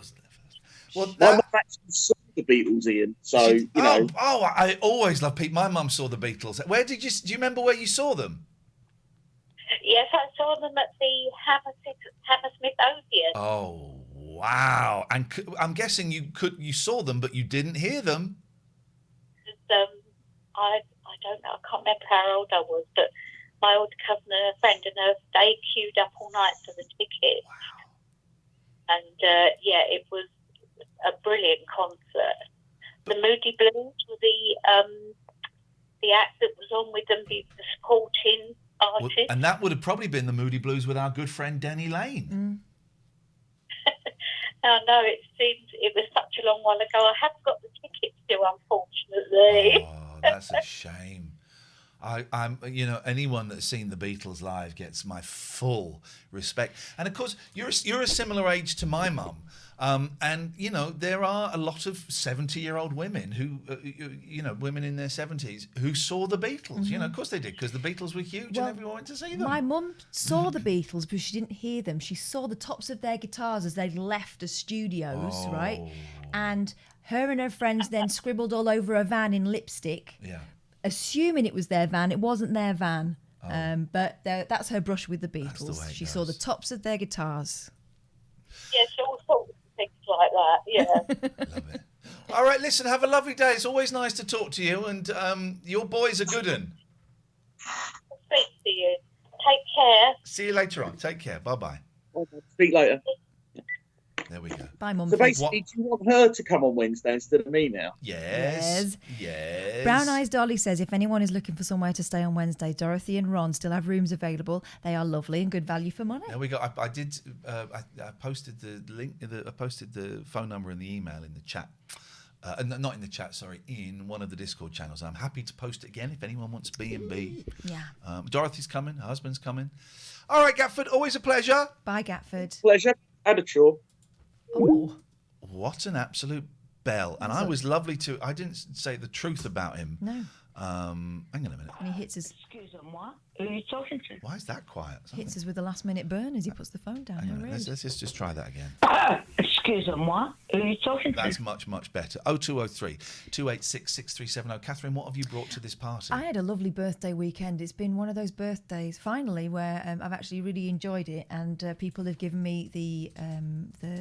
Well, my mum actually saw the Beatles, Ian. So you know. Oh, I always love Pete. My mum saw the Beatles. Where did you? Do you remember where you saw them? Yes, I saw them at the Hammersmith Odeon. Oh wow! And I'm guessing you saw them, but you didn't hear them. I don't know. I can't remember how old I was, but my old cousin and a friend they queued up all night for the ticket. Wow. And it was a brilliant concert. The Moody Blues were the act that was on with them, the supporting artist. Well, and that would have probably been the Moody Blues with our good friend Denny Lane. No, it seems it was such a long while ago. I haven't got the ticket still, unfortunately. Oh, that's a shame. I'm anyone that's seen the Beatles live gets my full respect. And of course, you're a similar age to my mum. And there are a lot of 70-year-old women who, women in their 70s who saw the Beatles. Mm-hmm. Of course they did, because the Beatles were huge and everyone went to see them. My mum saw the Beatles, but she didn't hear them. She saw the tops of their guitars as they'd left the studios, right? And her and her friends then scribbled all over a van in lipstick, assuming it was their van. It wasn't their van. But that's her brush with the Beatles. She saw the tops of their guitars. Yes, all sorts of things like that, yeah. Love it. All right, listen, have a lovely day. It's always nice to talk to you, and your boys are good 'un. Speak to you. Take care. See you later on. Take care. Bye-bye. Speak later. There we go. Bye, Mum. So basically, do you want her to come on Wednesday instead of me now? Yes. Brown Eyes Dolly says, if anyone is looking for somewhere to stay on Wednesday, Dorothy and Ron still have rooms available. They are lovely and good value for money. There we go. I did. I posted the link. I posted the phone number and the email in the chat. Not in the chat. Sorry, in one of the Discord channels. I'm happy to post it again if anyone wants B&B. Yeah. Dorothy's coming. Her husband's coming. All right, Gatford. Always a pleasure. Bye, Gatford. Pleasure. Add a chore. Oh. What an absolute bell, and I was lovely too. I didn't say the truth about him. No. Hang on a minute. And he hits us. Excuse-moi, who are you talking to? Why is that quiet? Hits us with a last-minute burn as he puts the phone down. Hang on a How minute. rude. Let's just try that again. Excuse-moi, who are you talking to? That's much better. 0203 286 6370. Catherine, what have you brought to this party? I had a lovely birthday weekend. It's been one of those birthdays, finally, where I've actually really enjoyed it, and people have given me the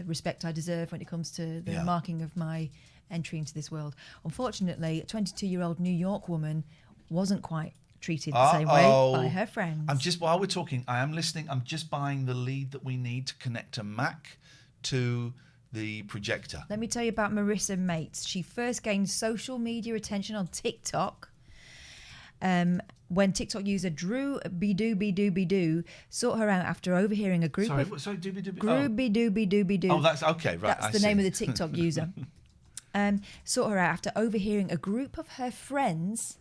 respect I deserve when it comes to the marking of my entry into this world. Unfortunately, a 22-year-old New York woman wasn't quite treated the same way by her friends. While we're talking, I am listening. I'm just buying the lead that we need to connect a Mac to the projector. Let me tell you about Marissa Mates. She first gained social media attention on TikTok when TikTok user Drew Be-Doo sought her out after overhearing a group of... Sorry, Doobie-Doobie. Drew Be-Doo. Oh, that's okay, right. That's the name of the TikTok user. Sought her out after overhearing a group of her friends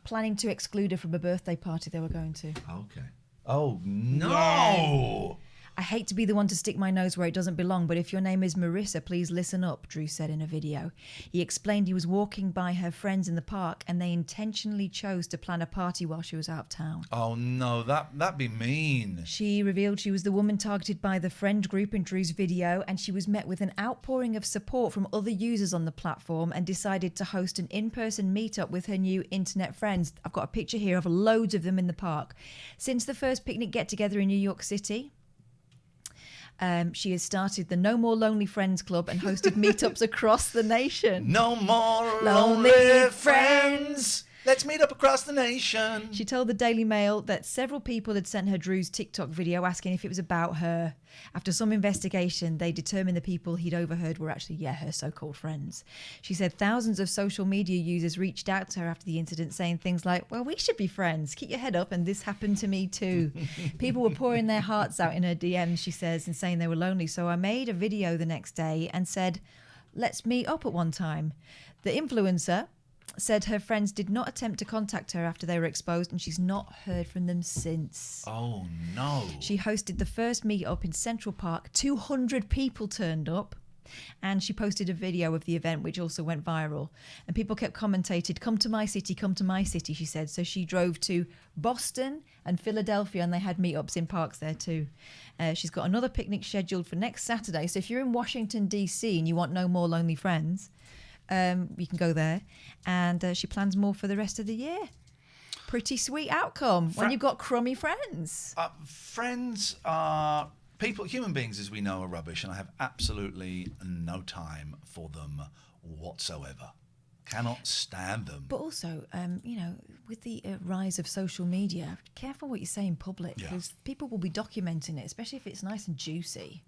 planning to exclude her from a birthday party they were going to. Okay. Oh, no! Yeah. I hate to be the one to stick my nose where it doesn't belong, but if your name is Marissa, please listen up, Drew said in a video. He explained he was walking by her friends in the park and they intentionally chose to plan a party while she was out of town. Oh, no, that'd be mean. She revealed she was the woman targeted by the friend group in Drew's video, and she was met with an outpouring of support from other users on the platform and decided to host an in-person meetup with her new internet friends. I've got a picture here of loads of them in the park. Since the first picnic get-together in New York City, she has started the No More Lonely Friends Club and hosted meetups across the nation. No more lonely friends. Let's meet up across the nation. She told the Daily Mail that several people had sent her Drew's TikTok video asking if it was about her. After some investigation, they determined the people he'd overheard were actually, her so-called friends. She said thousands of social media users reached out to her after the incident saying things like, well, we should be friends. Keep your head up, and this happened to me too. People were pouring their hearts out in her DMs, she says, and saying they were lonely. So I made a video the next day and said, let's meet up at one time. The influencer said her friends did not attempt to contact her after they were exposed, and she's not heard from them since. Oh, no. She hosted the first meet-up in Central Park. 200 people turned up, and she posted a video of the event, which also went viral. And people kept commentated, come to my city, she said. So she drove to Boston and Philadelphia, and they had meetups in parks there too. She's got another picnic scheduled for next Saturday. So if you're in Washington, D.C. and you want No More Lonely Friends, you can go there, and she plans more for the rest of the year. Pretty sweet outcome when you've got crummy friends. Friends are people, human beings, as we know, are rubbish, and I have absolutely no time for them whatsoever. Cannot stand them. But also, with the rise of social media, careful what you say in public, because people will be documenting it, especially if it's nice and juicy.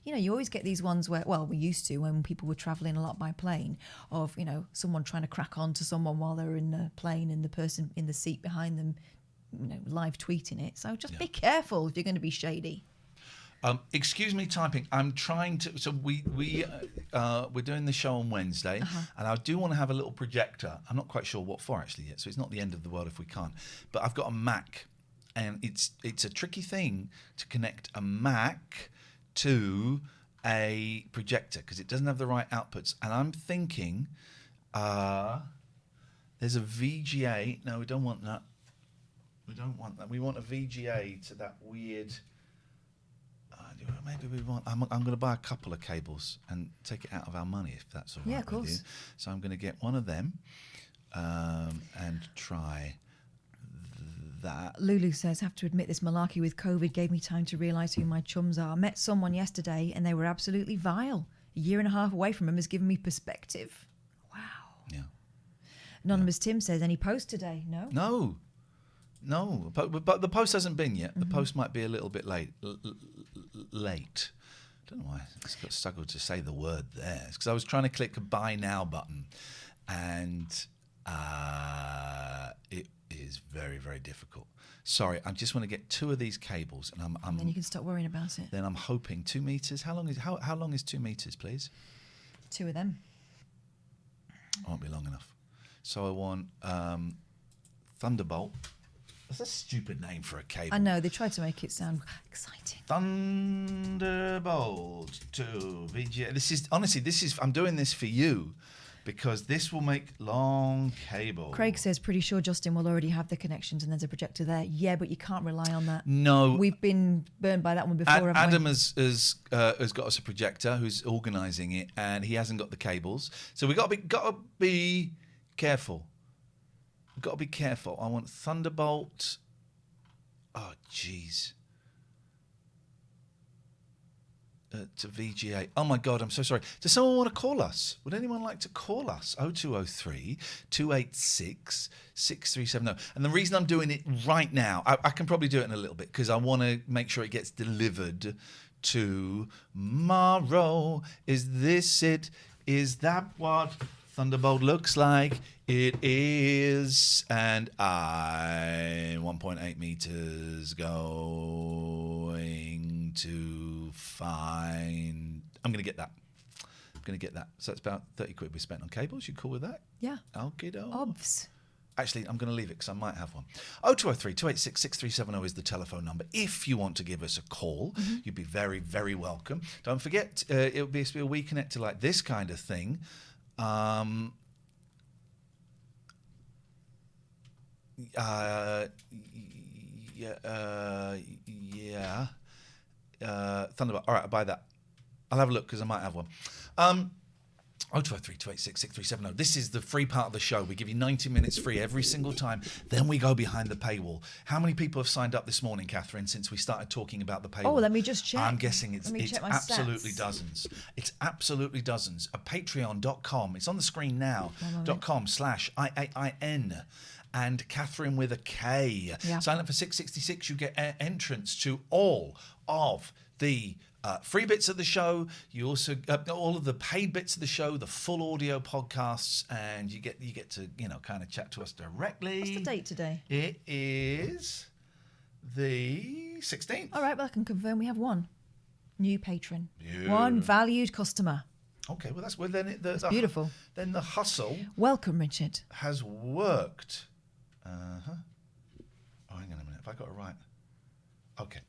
You always get these ones where, well, we used to when people were travelling a lot by plane, of, someone trying to crack on to someone while they're in the plane and the person in the seat behind them, live tweeting it. So just be careful if you're going to be shady. Excuse me typing. I'm trying to. So we're doing the show on Wednesday, and I do want to have a little projector. I'm not quite sure what for actually yet. So it's not the end of the world if we can't. But I've got a Mac, and it's a tricky thing to connect a Mac to a projector because it doesn't have the right outputs. And I'm thinking, there's a VGA. No, we don't want that. We don't want that. We want a VGA to that weird. Maybe we want. I'm going to buy a couple of cables and take it out of our money if that's all right. Yeah, of course. With you. So I'm going to get one of them and try that. Lulu says, have to admit this malarkey with COVID gave me time to realise who my chums are. Met someone yesterday and they were absolutely vile. A year and a half away from them has given me perspective. Wow. Yeah. Anonymous Tim says, any post today? No. No, but the post hasn't been yet. The post might be a little bit late. Late. I don't know why I struggled to say the word there. It's because I was trying to click a buy now button, and it is very, very difficult. Sorry, I just want to get two of these cables, and and then you can stop worrying about it. Then I'm hoping 2 meters. How long is 2 meters, please? 2 of them. Won't be long enough. So I want Thunderbolt. That's a stupid name for a cable. I know, they tried to make it sound exciting. Thunderbolt to VGA. I'm doing this for you because this will make long cable. Craig says, pretty sure Justin will already have the connections and there's a projector there. Yeah, but you can't rely on that. No. We've been burned by that one before, haven't Adam we? has got us a projector who's organising it, and he hasn't got the cables. So we've got to be careful. We've got to be careful. I want Thunderbolt. Oh, jeez. To VGA. Oh my God, I'm so sorry. Does someone want to call us? Would anyone like to call us? 0203 286 6370. And the reason I'm doing it right now, I can probably do it in a little bit because I want to make sure it gets delivered tomorrow. Is this it? Is that what Thunderbolt looks like? It is. And I'm 1.8 meters going to find. I'm going to get that. So it's about 30 quid we spent on cables. You cool with that? Yeah. Okay, Obvs. Actually, I'm going to leave it because I might have one. 0203 286 6370 is the telephone number. If you want to give us a call, you'd be very, very welcome. Don't forget, it'll be a WeConnect to like this kind of thing. Thunderbolt. All right, I'll buy that. I'll have a look because I might have one. 0203 286 6370. This is the free part of the show. We give you 90 minutes free every single time. Then we go behind the paywall. How many people have signed up this morning, Catherine, since we started talking about the paywall? Oh, let me just check. I'm guessing it's absolutely stats. dozens. It's absolutely dozens. At patreon.com. It's on the screen now. .com/IAIN. And Catherine with a K. Yeah. Sign up for $6.66. You get entrance to all of the free bits of the show. You also all of the paid bits of the show, the full audio podcasts, and you get to kind of chat to us directly. What's the date today? It is the 16th. All right, well, I can confirm we have one new patron. Yeah. One valued customer. Okay, well then That's beautiful. Then the hustle Welcome, Richard. has worked. Oh, hang on a minute. Have I got it right? Okay.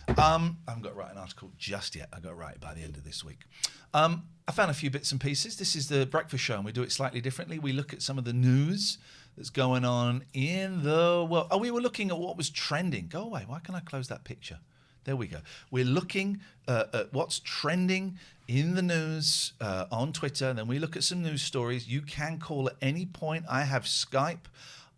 I haven't got to write an article just yet. I've got to write it by the end of this week. I found a few bits and pieces. This is the breakfast show, and we do it slightly differently. We look at some of the news that's going on in the world. Oh, we were looking at what was trending. Go away. Why can't I close that picture? There we go. We're looking at what's trending in the news on Twitter, and then we look at some news stories. You can call at any point. I have Skype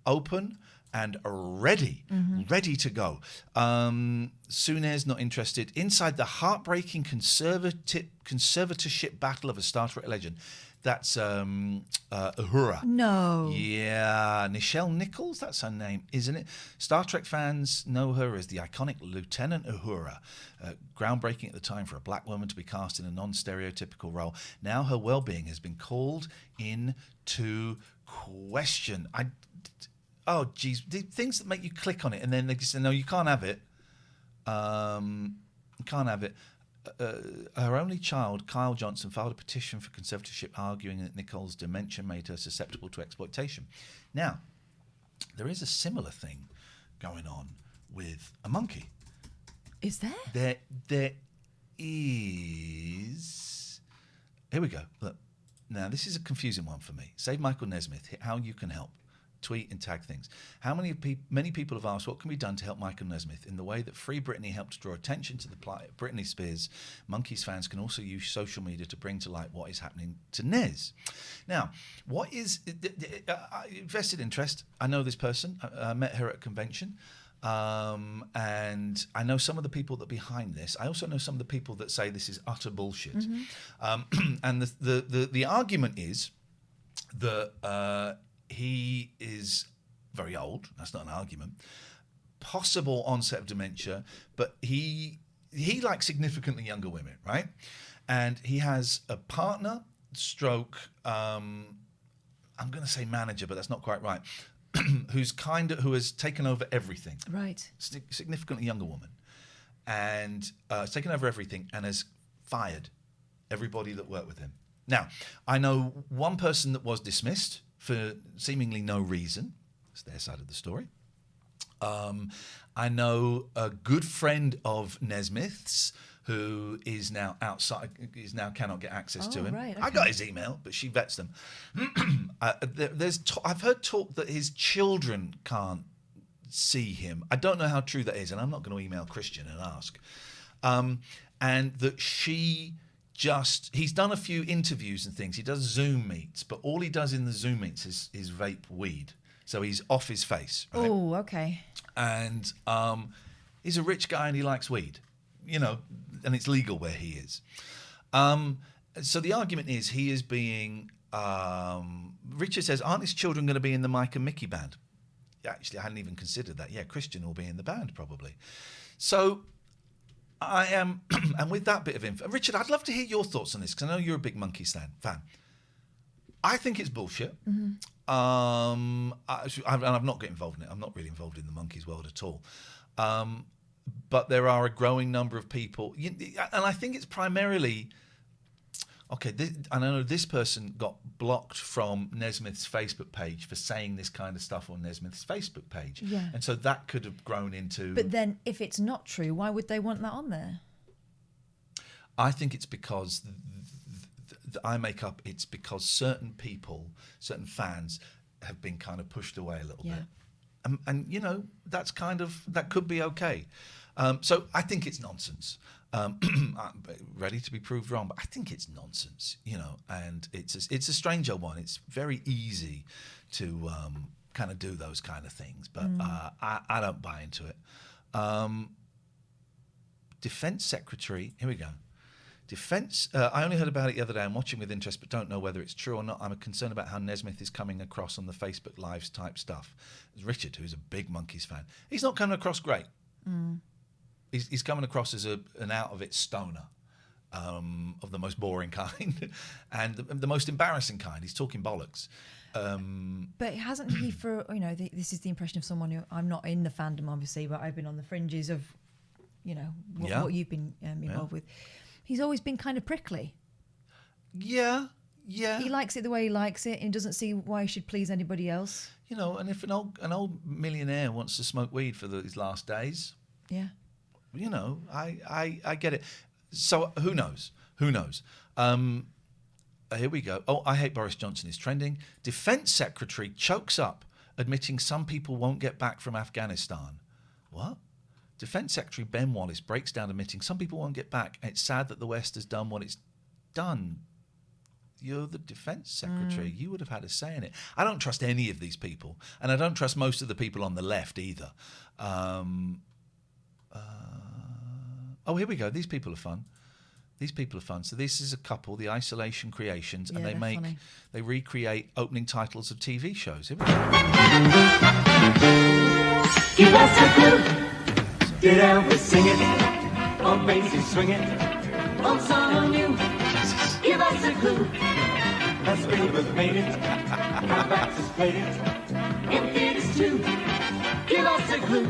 open and ready to go. Sunez not interested. Inside the heartbreaking conservatorship battle of a Star Trek legend. That's Uhura. No. Yeah, Nichelle Nichols, that's her name, isn't it? Star Trek fans know her as the iconic Lieutenant Uhura. Groundbreaking at the time for a black woman to be cast in a non-stereotypical role. Now her well-being has been called into question. Oh, geez, things that make you click on it, and then they just say, no, you can't have it. You can't have it. Her only child, Kyle Johnson, filed a petition for conservatorship arguing that Nicole's dementia made her susceptible to exploitation. Now, there is a similar thing going on with a monkey. Is there? There is. Here we go. Look. Now, this is a confusing one for me. Save Michael Nesmith, how you can help. Tweet and tag things. Many people have asked what can be done to help Michael Nesmith in the way that Free Britney helped draw attention to the plight of Britney Spears. Monkeys fans can also use social media to bring to light what is happening to Nez. Now, what is vested interest? I know this person. I met her at a convention. And I know some of the people that are behind this. I also know some of the people that say this is utter bullshit. And the argument is that he is very old. That's not an argument. Possible onset of dementia, but he likes significantly younger women, right? And he has a partner, stroke. I'm going to say manager, but that's not quite right. Who has taken over everything. Right. Significantly younger woman, and has taken over everything and has fired everybody that worked with him. Now, I know one person that was dismissed for seemingly no reason. It's their side of the story. I know a good friend of Nesmith's who is now outside, cannot get access to him. Right, I okay. got his email, but she vets them. I've heard talk that his children can't see him. I don't know how true that is, and I'm not going to email Christian and ask. And that he's done a few interviews and things. He does Zoom meets, but all he does in the Zoom meets is vape weed. So he's off his face. Right? Oh, okay. And he's a rich guy and he likes weed, and it's legal where he is. So the argument is he is being. Richard says, aren't his children going to be in the Mike and Mickey band? Yeah, actually, I hadn't even considered that. Yeah, Christian will be in the band probably. So I am, and with that bit of info, Richard, I'd love to hear your thoughts on this because I know you're a big Monkeys fan. I think it's bullshit. Mm-hmm. I've not got involved in it. I'm not really involved in the Monkeys world at all. But there are a growing number of people, and I think it's primarily. Okay, I know this person got blocked from Nesmith's Facebook page for saying this kind of stuff on Nesmith's Facebook page. Yeah. And so that could have grown into... But then if it's not true, why would they want that on there? I think it's because it's because certain people, certain fans have been kind of pushed away a little bit. And that's that could be okay. So I think it's nonsense. I'm ready to be proved wrong, but I think it's nonsense, and it's a strange old one. It's very easy to kind of do those kind of things, but I don't buy into it. Defence Secretary, here we go. I only heard about it the other day. I'm watching with interest, but don't know whether it's true or not. I'm concerned about how Nesmith is coming across on the Facebook Lives type stuff. There's Richard, who's a big Monkeys fan. He's not coming across great. He's coming across as an out-of-it stoner of the most boring kind and the most embarrassing kind. He's talking bollocks. But hasn't he this is the impression of someone who, I'm not in the fandom, obviously, but I've been on the fringes of, what you've been involved with. He's always been kind of prickly. Yeah. He likes it the way he likes it and doesn't see why he should please anybody else. And if an old millionaire wants to smoke weed for his last days... Yeah. I get it. So who knows? Here we go. Oh, I hate Boris Johnson is trending. Defence Secretary chokes up, admitting some people won't get back from Afghanistan. What? Defence Secretary Ben Wallace breaks down, admitting some people won't get back. It's sad that the West has done what it's done. You're the Defence Secretary. You would have had a say in it. I don't trust any of these people, and I don't trust most of the people on the left either. Oh, here we go. These people are fun. So this is a couple, the Isolation Creations, and they recreate opening titles of TV shows. Here we go. Give us a clue. Did Elvis sing it? Or Basie swing it? Or song on you? Give us a clue. Has Spielberg made it? How Baxter's played it? In theaters too. Give us a clue.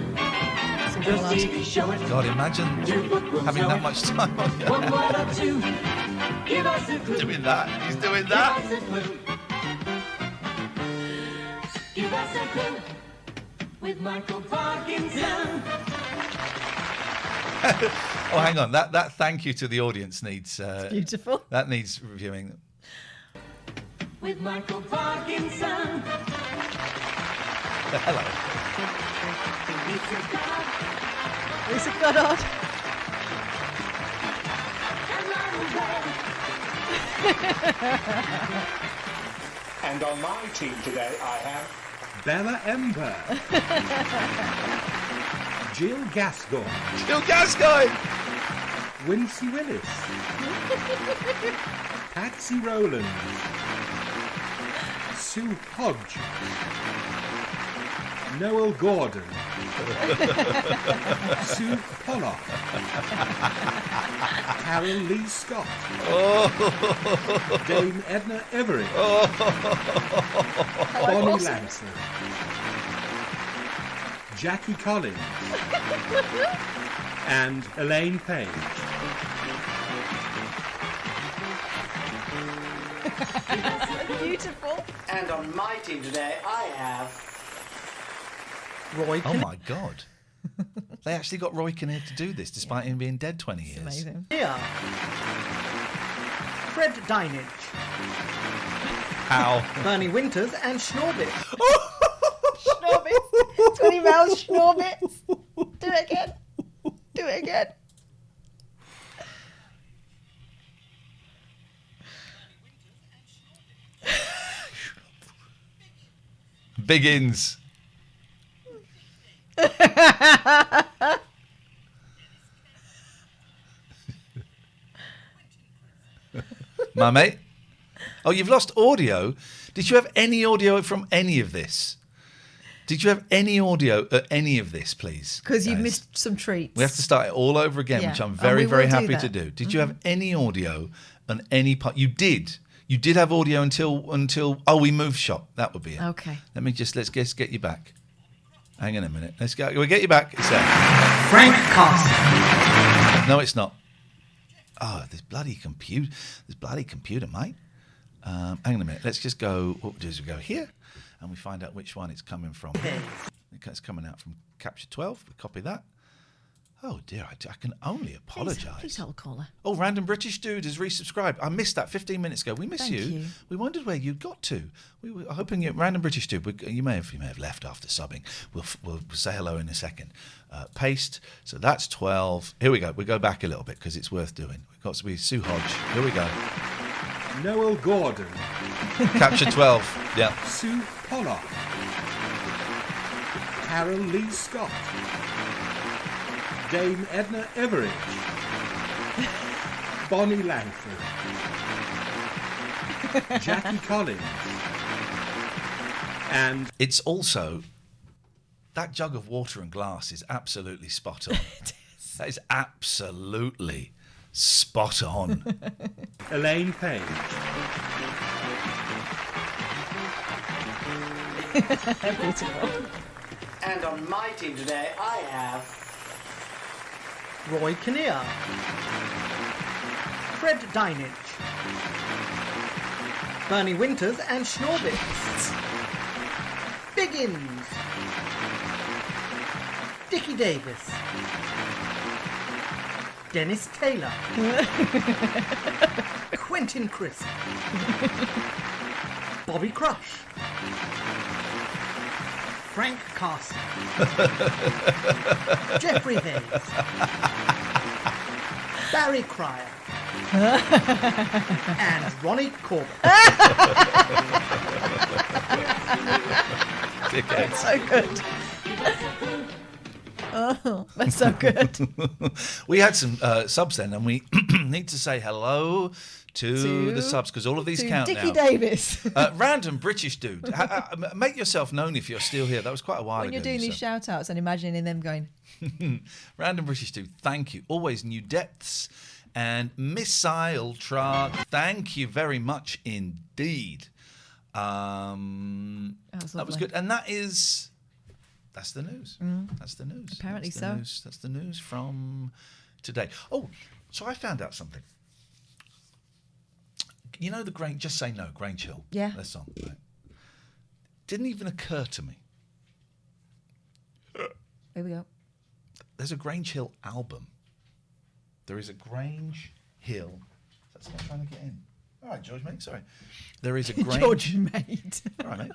God, imagine having that much time on you. One word or two. Give us a clue. Doing that. He's doing that. Give us a clue. Give us a clue. With Michael Parkinson. Oh, hang on. That thank you to the audience needs... beautiful. That needs reviewing. With Michael Parkinson. Hello. Lisa Goddard. And on my team today, I have Bella Ember, Jill Gascoigne, Wincy Willis, Patsy Rowland, Sue Hodge, Noel Gordon, Sue Pollock, Carol Lee Scott, Dame Edna Everett, Bonnie Lancer, Jackie Collins, and Elaine Page. Beautiful. And on my team today, I have Roy Oh my God. They actually got Roy Kinnear to do this, despite him being dead 20 years. Amazing. Kinnear. Fred Dinage. Ow. Bernie Winters and Schnorbit. Schnorbits. 20 miles Schnorbits. Do it again. Do it again. Biggins. My mate. Oh, you've lost audio. Did you have any audio from any of this? Did you have any audio at any of this, please? Because you've missed some treats. We have to start it all over again, Yeah. which I'm And very, we will very do happy that. to do. Did you have any audio on any part? You did. You did have audio until we moved shop. That would be it. Okay. Let's get you back. Hang on a minute. Let's go. We'll get you back. It's there. Frank Carson. No, it's not. Oh, this bloody computer, mate. Hang on a minute. Let's just go. What we do is we go here, and we find out which one it's coming from. It's coming out from Capture 12. We copy that. Oh dear, I can only apologise. Please hold caller. Oh, Random British Dude has resubscribed. I missed that 15 minutes ago. We miss Thank you. We wondered where you'd got to. We were hoping you, Random British Dude. You may have left after subbing. We'll say hello in a second. Paste. So that's 12. Here we go. We go back a little bit because it's worth doing. We've got to be Sue Hodge. Here we go. Noel Gordon. Capture 12. Yeah. Sue Pollard. Carol Lee Scott. Dame Edna Everidge. Bonnie Langford. Jackie Collins. And it's also that jug of water and glass is absolutely spot on. That is absolutely spot on. Elaine Page. Beautiful. And on my team today, I have Roy Kinnear, Fred Dinage, Bernie Winters and Schnorbit, Biggins, Dickie Davis, Dennis Taylor, Quentin Crisp, Bobby Crush, Frank Carson, Jeffrey Hayes, Barry Cryer, and Ronnie Corbett. That's so good. Oh, that's so good. We had some subs then, and we need to say hello to the subs because all of these count Dickie now. Davis. Random British Dude. Make yourself known if you're still here. That was quite a while When ago. you're doing these shout outs and imagining them going, Random British Dude, thank you. Always new depths. And Missile Truck, thank you very much indeed. That was good. And that's the news. That's the news. Apparently that's the so. News. That's the news from today. Oh, so I found out something. You know the Grange, Just Say No, Grange Hill. Yeah. That song. Right? Didn't even occur to me. here we go. There's a Grange Hill album. There is a Grange Hill. That's not trying to get in. All right, George, mate. Sorry. There is a Grange. George, mate. All right, mate.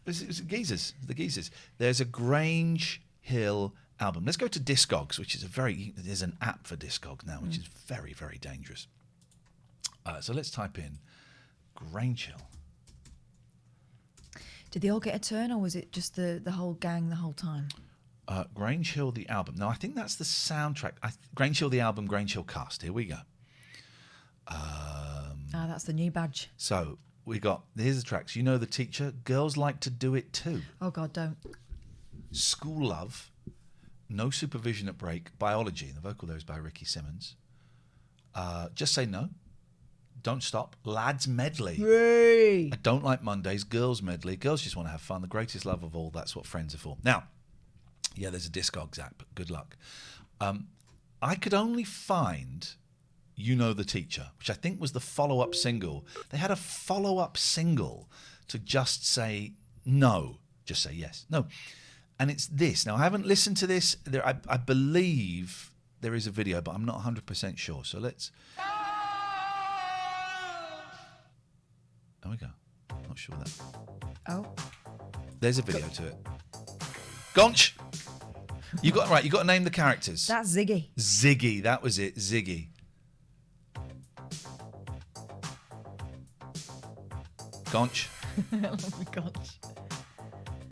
It's the Geezers. There's a Grange Hill album. Let's go to Discogs, which is there's an app for Discogs now, which is very, very dangerous. So let's type in Grange Hill. Did they all get a turn, or was it just the whole gang the whole time? Grange Hill, the album. No, I think that's the soundtrack. Grange Hill, the album, Grange Hill cast. Here we go. That's the new badge. So here's the tracks. You know the teacher. Girls Like to Do It Too. Oh, God, don't. School Love. No Supervision at Break. Biology. The vocal there is by Ricky Simmons. Just Say No. Don't Stop. Lads Medley. Yay. I Don't Like Mondays. Girls Medley. Girls Just Want to Have Fun. The Greatest Love of All. That's What Friends Are For. Now, yeah, there's a Discogs app. Good luck. I could only find You Know the Teacher, which I think was the follow-up single. They had a follow-up single to Just Say No. Just Say Yes. No. And it's this. Now, I haven't listened to this. I believe there is a video, but I'm not 100% sure. So let's... There we go. Not sure that... Oh. There's a video to it. Gonch! You got to name the characters. That's Ziggy. Ziggy, that was it. Ziggy. Gonch. I love the Gonch.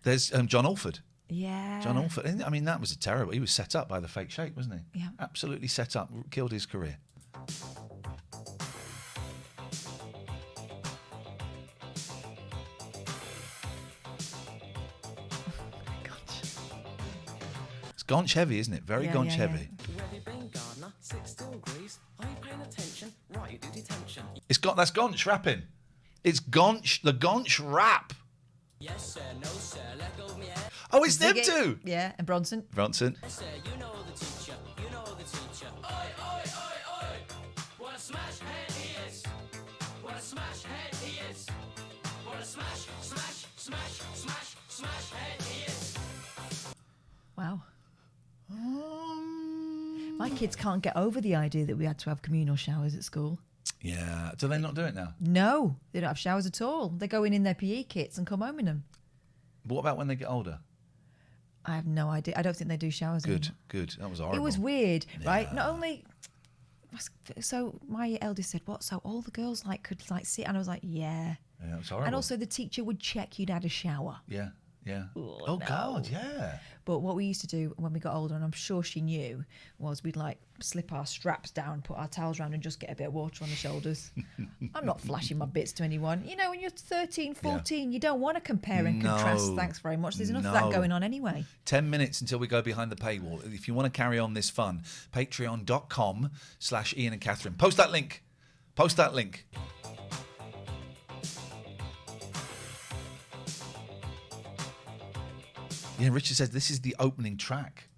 There's John Alford. Yeah. John Alford. I mean, that was a terrible... He was set up by the fake shape, wasn't he? Yeah. Absolutely set up. Killed his career. It's Gonch heavy, isn't it? Very Gonch heavy. Where have you been, gardener? Sit still, Greaves. Are you paying attention? Right, you do detention. That's Gonch rapping. It's Gonch, the Gonch rap. Yes, sir, no, sir, let go of me. Oh, it's them Ziggy. two. Yeah, and Bronson. Bronson. Yes, sir, you know the teacher, you know the teacher. Oi, oi, oi, oi. What a smash head he is. What a smash head he is. What a smash, smash, smash, smash, smash head he is. Wow. My kids can't get over the idea that we had to have communal showers at school. Yeah. Do they not do it now? No, they don't have showers at all. They go in their PE kits and come home in them. But what about when they get older? I have no idea. I don't think they do showers anymore. Good. That was horrible. It was weird, right? Not only... So my eldest said, what? So all the girls could sit? And I was like, yeah. Yeah, it was horrible. And also the teacher would check you'd had a shower. Yeah. Ooh, Oh, no. God, yeah. But what we used to do when we got older, and I'm sure she knew, was we'd slip our straps down, put our towels around and just get a bit of water on the shoulders. I'm not flashing my bits to anyone. You know, when you're 13, 14, you don't want to compare and contrast. Thanks very much. There's enough of that going on anyway. 10 minutes until we go behind the paywall. If you want to carry on this fun, patreon.com/Iain and Katherine. Post that link. Yeah, Richard says this is the opening track.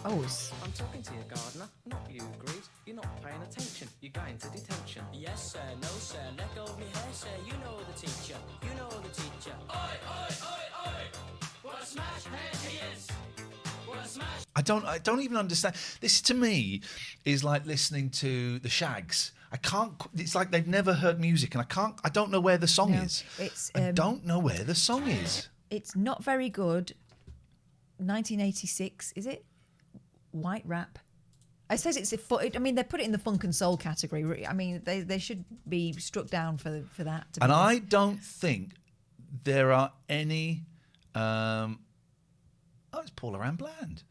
Oh, I'm talking to you, gardener, not you, Greaves. You're not paying attention. You're going to detention. Yes, sir, no, sir, let go of me hair, sir. You know the teacher. You know the teacher. Oi, oi, oi, oi. What a smash head he is. What a smash. I don't even understand. This to me is like listening to the Shags. I can't. It's like they've never heard music, and I don't know where the song is. I don't know where the song is. It's not very good. 1986, is it? White rap. I says it's I mean, they put it in the funk and soul category. I mean, they should be struck down for that. And I don't think there are any. It's Paula Ann Bland.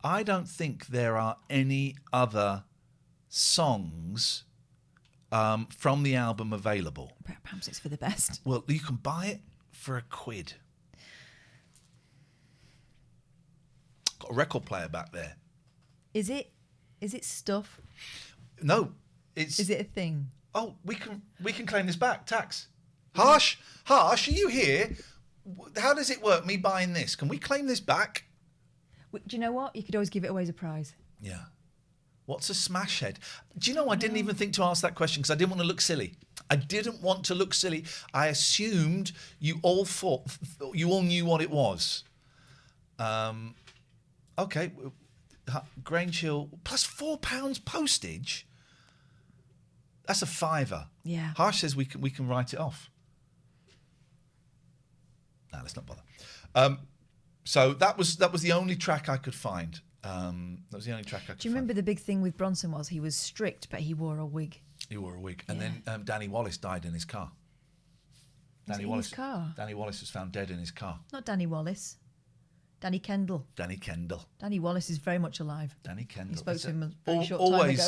I don't think there are any other songs from the album available. Perhaps it's for the best. Well, you can buy it for £1. Got a record player back there. Is it stuff? No, it's. Is it a thing? Oh, we can claim this back. Tax. Harsh, are you here? How does it work? Me buying this, can we claim this back? Do you know what? You could always give it away as a prize. Yeah. What's a smash head? Do you know? I didn't even think to ask that question because I didn't want to look silly. I assumed you all knew what it was. Okay. Grange Hill plus £4 postage. That's a £5. Yeah. Harsh says we can write it off. No, let's not bother. So that was the only track I could find. That was the only track I could find. Do you remember the big thing with Bronson was he was strict, but he wore a wig. He wore a wig, and then Danny Wallace died in his car. Danny Wallace. His car? Danny Wallace was found dead in his car. Not Danny Wallace. Danny Kendall. Danny Kendall. Danny Wallace is very much alive. Danny Kendall. You spoke to him a very short time ago.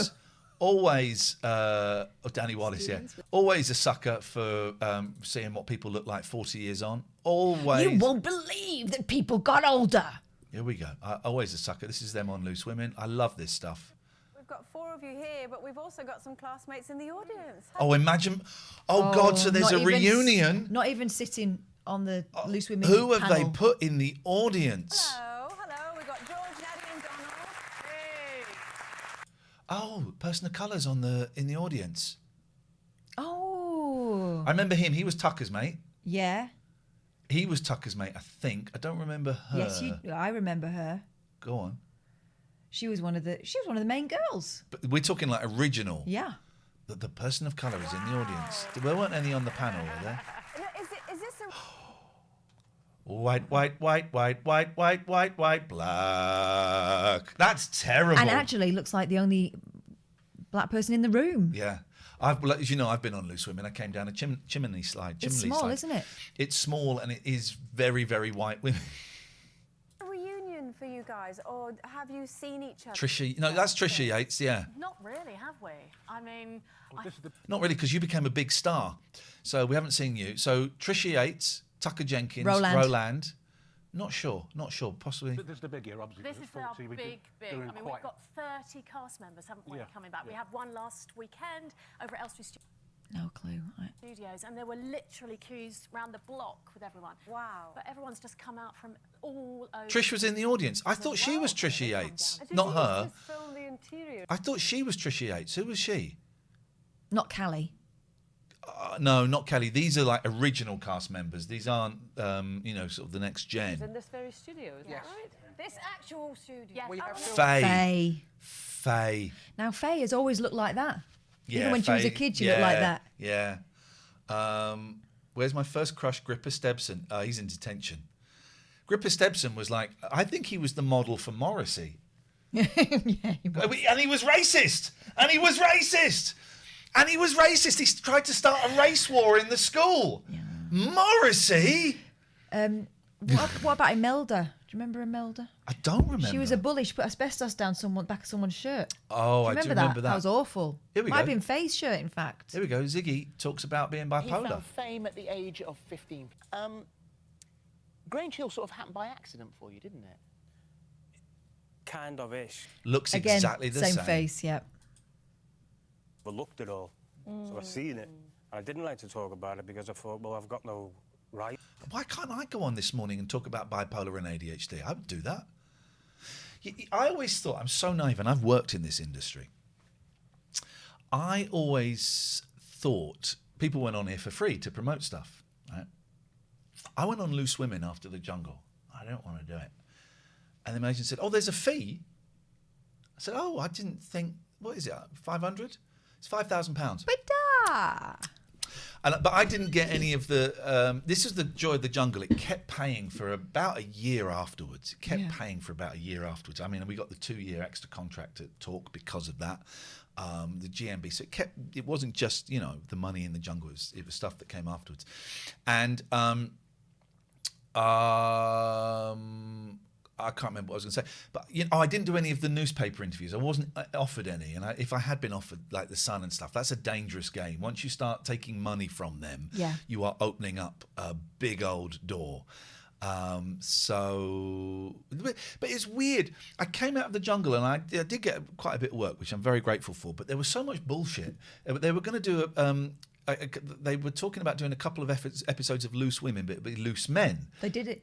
Always, Danny Wallace, yeah. Always a sucker for seeing what people look like 40 years on. Always. You won't believe that people got older. Here we go. Always a sucker. This is them on Loose Women. I love this stuff. We've got 4 of you here, but we've also got some classmates in the audience. Oh, imagine. Oh, God, so there's a reunion. Not even sitting on the Loose Women Who have panel. they put in the audience? Hello. We've got George, Natty and Donald. Hey. Oh, person of colour's in the audience. Oh. I remember him. He was Tucker's mate. Yeah. He was Tucker's mate, I think. I don't remember her. Yes, I remember her. Go on. She was one of the main girls. But we're talking like original. Yeah. The person of colour is in the audience. There weren't any on the panel, were there? Is this a... White, black. That's terrible. And actually looks like the only black person in the room. Yeah. As you know, I've been on Loose Women. I came down a chimney slide. It's small, isn't it? It's small and it is very, very white women. A reunion for you guys, or have you seen each other? Trisha, no, that's Trisha Yates, yeah. Not really, have we? I mean... Not really, because you became a big star. So we haven't seen you. So Trisha Yates, Tucker Jenkins, Roland. Not sure, possibly. This is the big year, obviously. This is our big. I mean, we've got 30 cast members, haven't we, coming back. We had one last weekend over at Elstree No clue. Studios, and there were literally queues round the block with everyone. Wow. But everyone's just come out from all over. Trish was in the audience. I thought she was Trisha Yates, not her. Film the interior. I thought she was Trisha Yates. Who was she? Not Callie. No, not Kelly. These are like original cast members. These aren't, sort of the next gen. In this very studio, is that right? This actual studio. Yes. Faye. Now, Faye has always looked like that. Yeah, even when she was a kid, she looked like that. Yeah. Where's my first crush, Gripper Stebson? He's in detention. Gripper Stebson was like, I think he was the model for Morrissey. Yeah, he was. And he was racist. He tried to start a race war in the school. Yeah. Morrissey? What about Imelda? Do you remember Imelda? I don't remember. She was a bully. She put asbestos down back of someone's shirt. Oh, I do remember that. That was awful. Here we Might go. have been Faye's shirt, in fact. Here we go. Ziggy talks about being bipolar. He found fame at the age of 15. Grange Hill sort of happened by accident for you, didn't it? Kind of ish. Looks Again, exactly the same. Same face, yeah. But looked it all. So I seen it. I didn't like to talk about it because I thought, well, I've got no right. Why can't I go on this morning and talk about bipolar and ADHD? I would do that. I always thought, I'm so naive, and I've worked in this industry. I always thought people went on here for free to promote stuff. Right? I went on Loose Women after the Jungle. I don't want to do it. And the agent said, oh, there's a fee. I said, oh, I didn't think, what is it, 500? It's £5,000. But I didn't get any of the. This is the joy of the Jungle. It kept paying for about a year afterwards. It kept paying for about a year afterwards. I mean, we got the 2-year extra contract at Talk because of that. The GMB. So it wasn't just the money in the Jungle. It was stuff that came afterwards, and I can't remember what I was going to say, but I didn't do any of the newspaper interviews. I wasn't offered any, and if I had been offered like the Sun and stuff, that's a dangerous game. Once you start taking money from them, you are opening up a big old door. But it's weird. I came out of the Jungle and I did get quite a bit of work, which I'm very grateful for. But there was so much bullshit. They were going to do they were talking about doing a couple of episodes of Loose Women, but it'd be Loose Men. They did it.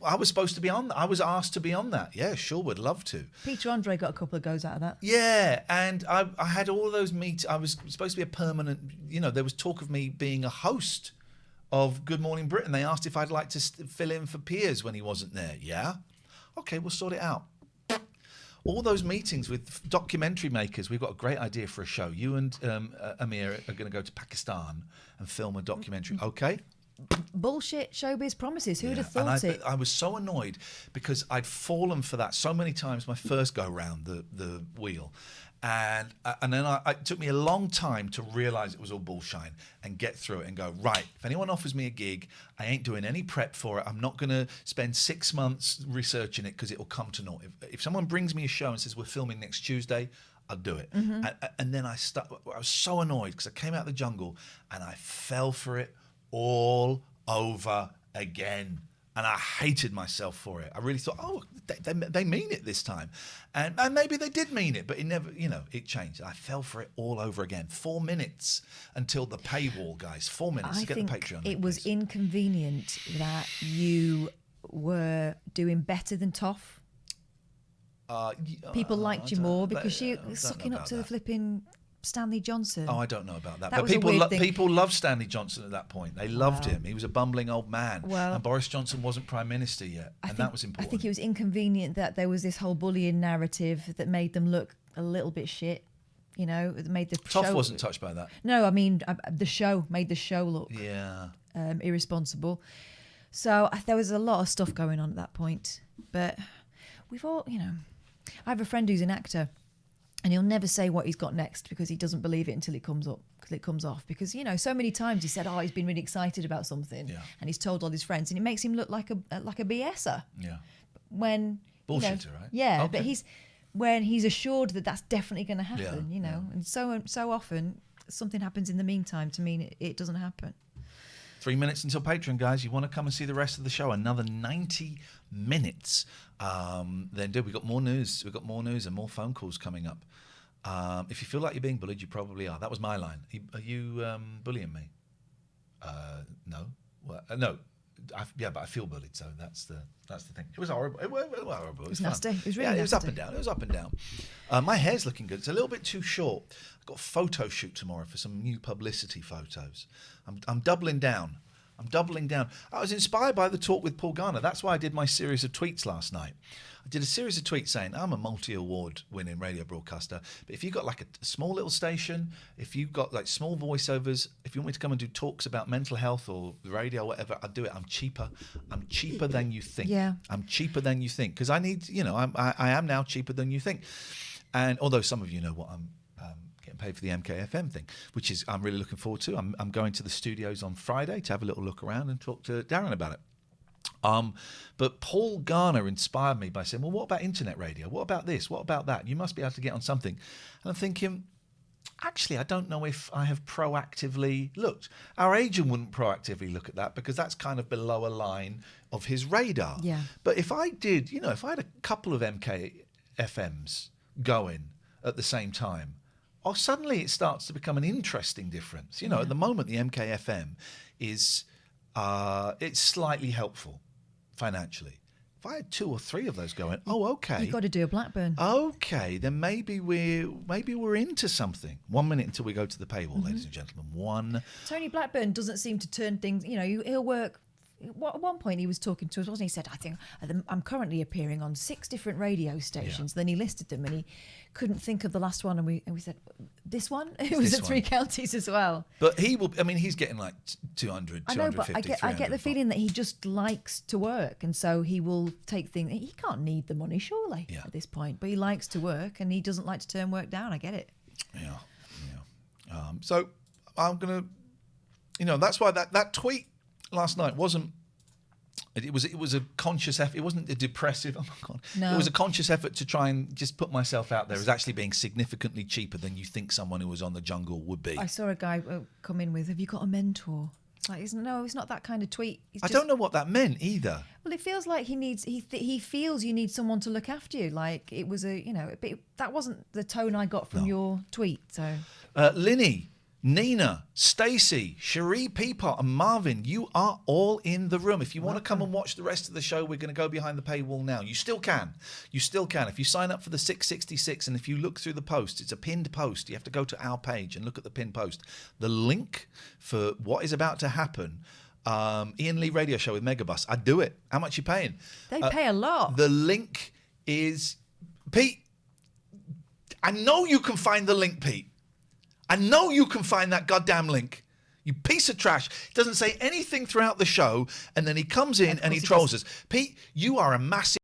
I was supposed to be on that. I was asked to be on that. Yeah, sure, would love to. Peter Andre got a couple of goes out of that. Yeah, and I had all those meetings. I was supposed to be a permanent, there was talk of me being a host of Good Morning Britain. They asked if I'd like to fill in for Piers when he wasn't there. Yeah? Okay, we'll sort it out. All those meetings with documentary makers, we've got a great idea for a show. You and Amir are going to go to Pakistan and film a documentary. Okay? Bullshit showbiz promises. Who would have thought it? I was so annoyed because I'd fallen for that so many times my first go round the wheel. And then it took me a long time to realise it was all bullshine and get through it and go, right, if anyone offers me a gig, I ain't doing any prep for it. I'm not going to spend 6 months researching it because it will come to naught. If someone brings me a show and says, we're filming next Tuesday, I'll do it. Mm-hmm. And then I was so annoyed because I came out of the Jungle and I fell for it all over again. And I hated myself for it. I really thought, oh, they mean it this time. And maybe they did mean it, but it never, it changed. I fell for it all over again. 4 minutes until the paywall, guys. 4 minutes to get the Patreon. It was inconvenient that you were doing better than Toff. People liked you more because you were sucking up to the flipping Stanley Johnson. Oh, I don't know about that. That But was a weird thing. people loved Stanley Johnson at that point. They loved Wow. him. He was a bumbling old man. Well, and Boris Johnson wasn't Prime Minister yet. That was important. I think it was inconvenient that there was this whole bullying narrative that made them look a little bit shit. You know, it made the Toff show... wasn't touched by that. No, I mean, the show made the show look irresponsible. So there was a lot of stuff going on at that point. But we've all, you know... I have a friend who's an actor, and he'll never say what he's got next because he doesn't believe it until it comes up, because it comes off. Because, you know, so many times he said, oh, he's been really excited about something, and he's told all his friends, and it makes him look like a BSer. Yeah. When... Bullshitter, you know, right? Yeah, Okay. but when he's assured that that's definitely going to happen, Yeah, you know, and so often something happens in the meantime to mean it doesn't happen. 3 minutes until Patreon, guys. You want to come and see the rest of the show? Another 90 minutes. Then we've got more news. We've got more news and more phone calls coming up. If you feel like you're being bullied, you probably are. That was my line. Are you bullying me? No. Well, no. But I feel bullied, so that's the thing. It was horrible. It was horrible. It was nasty. fun. It was really it was nasty. up and down. It was up and down. My hair's looking good. It's a little bit too short. I've got a photo shoot tomorrow for some new publicity photos. I'm doubling down. I was inspired by the talk with Paul Garner. That's why I did my series of tweets last night. I did a series of tweets saying I'm a multi-award winning radio broadcaster, but if you've got like a small little station, if you've got like small voiceovers, if you want me to come and do talks about mental health or the radio or whatever, I'll do it. I'm cheaper than you think. Yeah. I'm cheaper than you think, because I need, you know, I am now cheaper than you think. And although some of you know what I'm getting paid for the MKFM thing, which is I'm really looking forward to. I'm going to the studios on Friday to have a little look around and talk to Darren about it. But Paul Garner inspired me by saying, well, what about internet radio? What about this? What about that? You must be able to get on something. And I'm thinking, actually, I don't know if I have proactively looked. Our agent wouldn't proactively look at that because that's kind of below a line of his radar. Yeah. But if I did, you know, if I had a couple of MKFMs going at the same time, suddenly it starts to become an interesting difference. You know, at the moment, the MKFM is it's slightly helpful financially. If I had 2 or 3 of those going, okay. You've got to do a Blackburn. Okay, then maybe we're into something. 1 minute until we go to the paywall, ladies and gentlemen. Tony Blackburn doesn't seem to turn things, you know, he'll work. At one point he was talking to us, wasn't he? He said, I think I'm currently appearing on 6 different radio stations. Then he listed them and he couldn't think of the last one. And we said, this one? It was at 3 counties as well. But he's getting like 200, I know, but 250, I get the feeling that he just likes to work. And so he will take things. He can't need the money, surely, at this point. But he likes to work and he doesn't like to turn work down. I get it. Yeah. So I'm going to, you know, that's why that tweet last night wasn't. It was a conscious effort. It wasn't a depressive. Oh my God! No. It was a conscious effort to try and just put myself out there as actually being significantly cheaper than you think someone who was on the jungle would be. I saw a guy come in with, "Have you got a mentor?" Like, it's not that kind of tweet. I don't know what that meant either. Well, it feels like he feels you need someone to look after you. Like it was that wasn't the tone I got from your tweet. So, Linny, Nina, Stacey, Cherie Peapot and Marvin, you are all in the room. If you want to come and watch the rest of the show, we're going to go behind the paywall now. You still can. If you sign up for the 666 and if you look through the post, it's a pinned post. You have to go to our page and look at the pinned post. The link for what is about to happen, Iain Lee radio show with Megabus. I'd do it. How much are you paying? They pay a lot. The link is... Pete, I know you can find the link, Pete. I know you can find that goddamn link. You piece of trash. Doesn't say anything throughout the show, and then he comes in and he trolls us. Pete, you are a massive...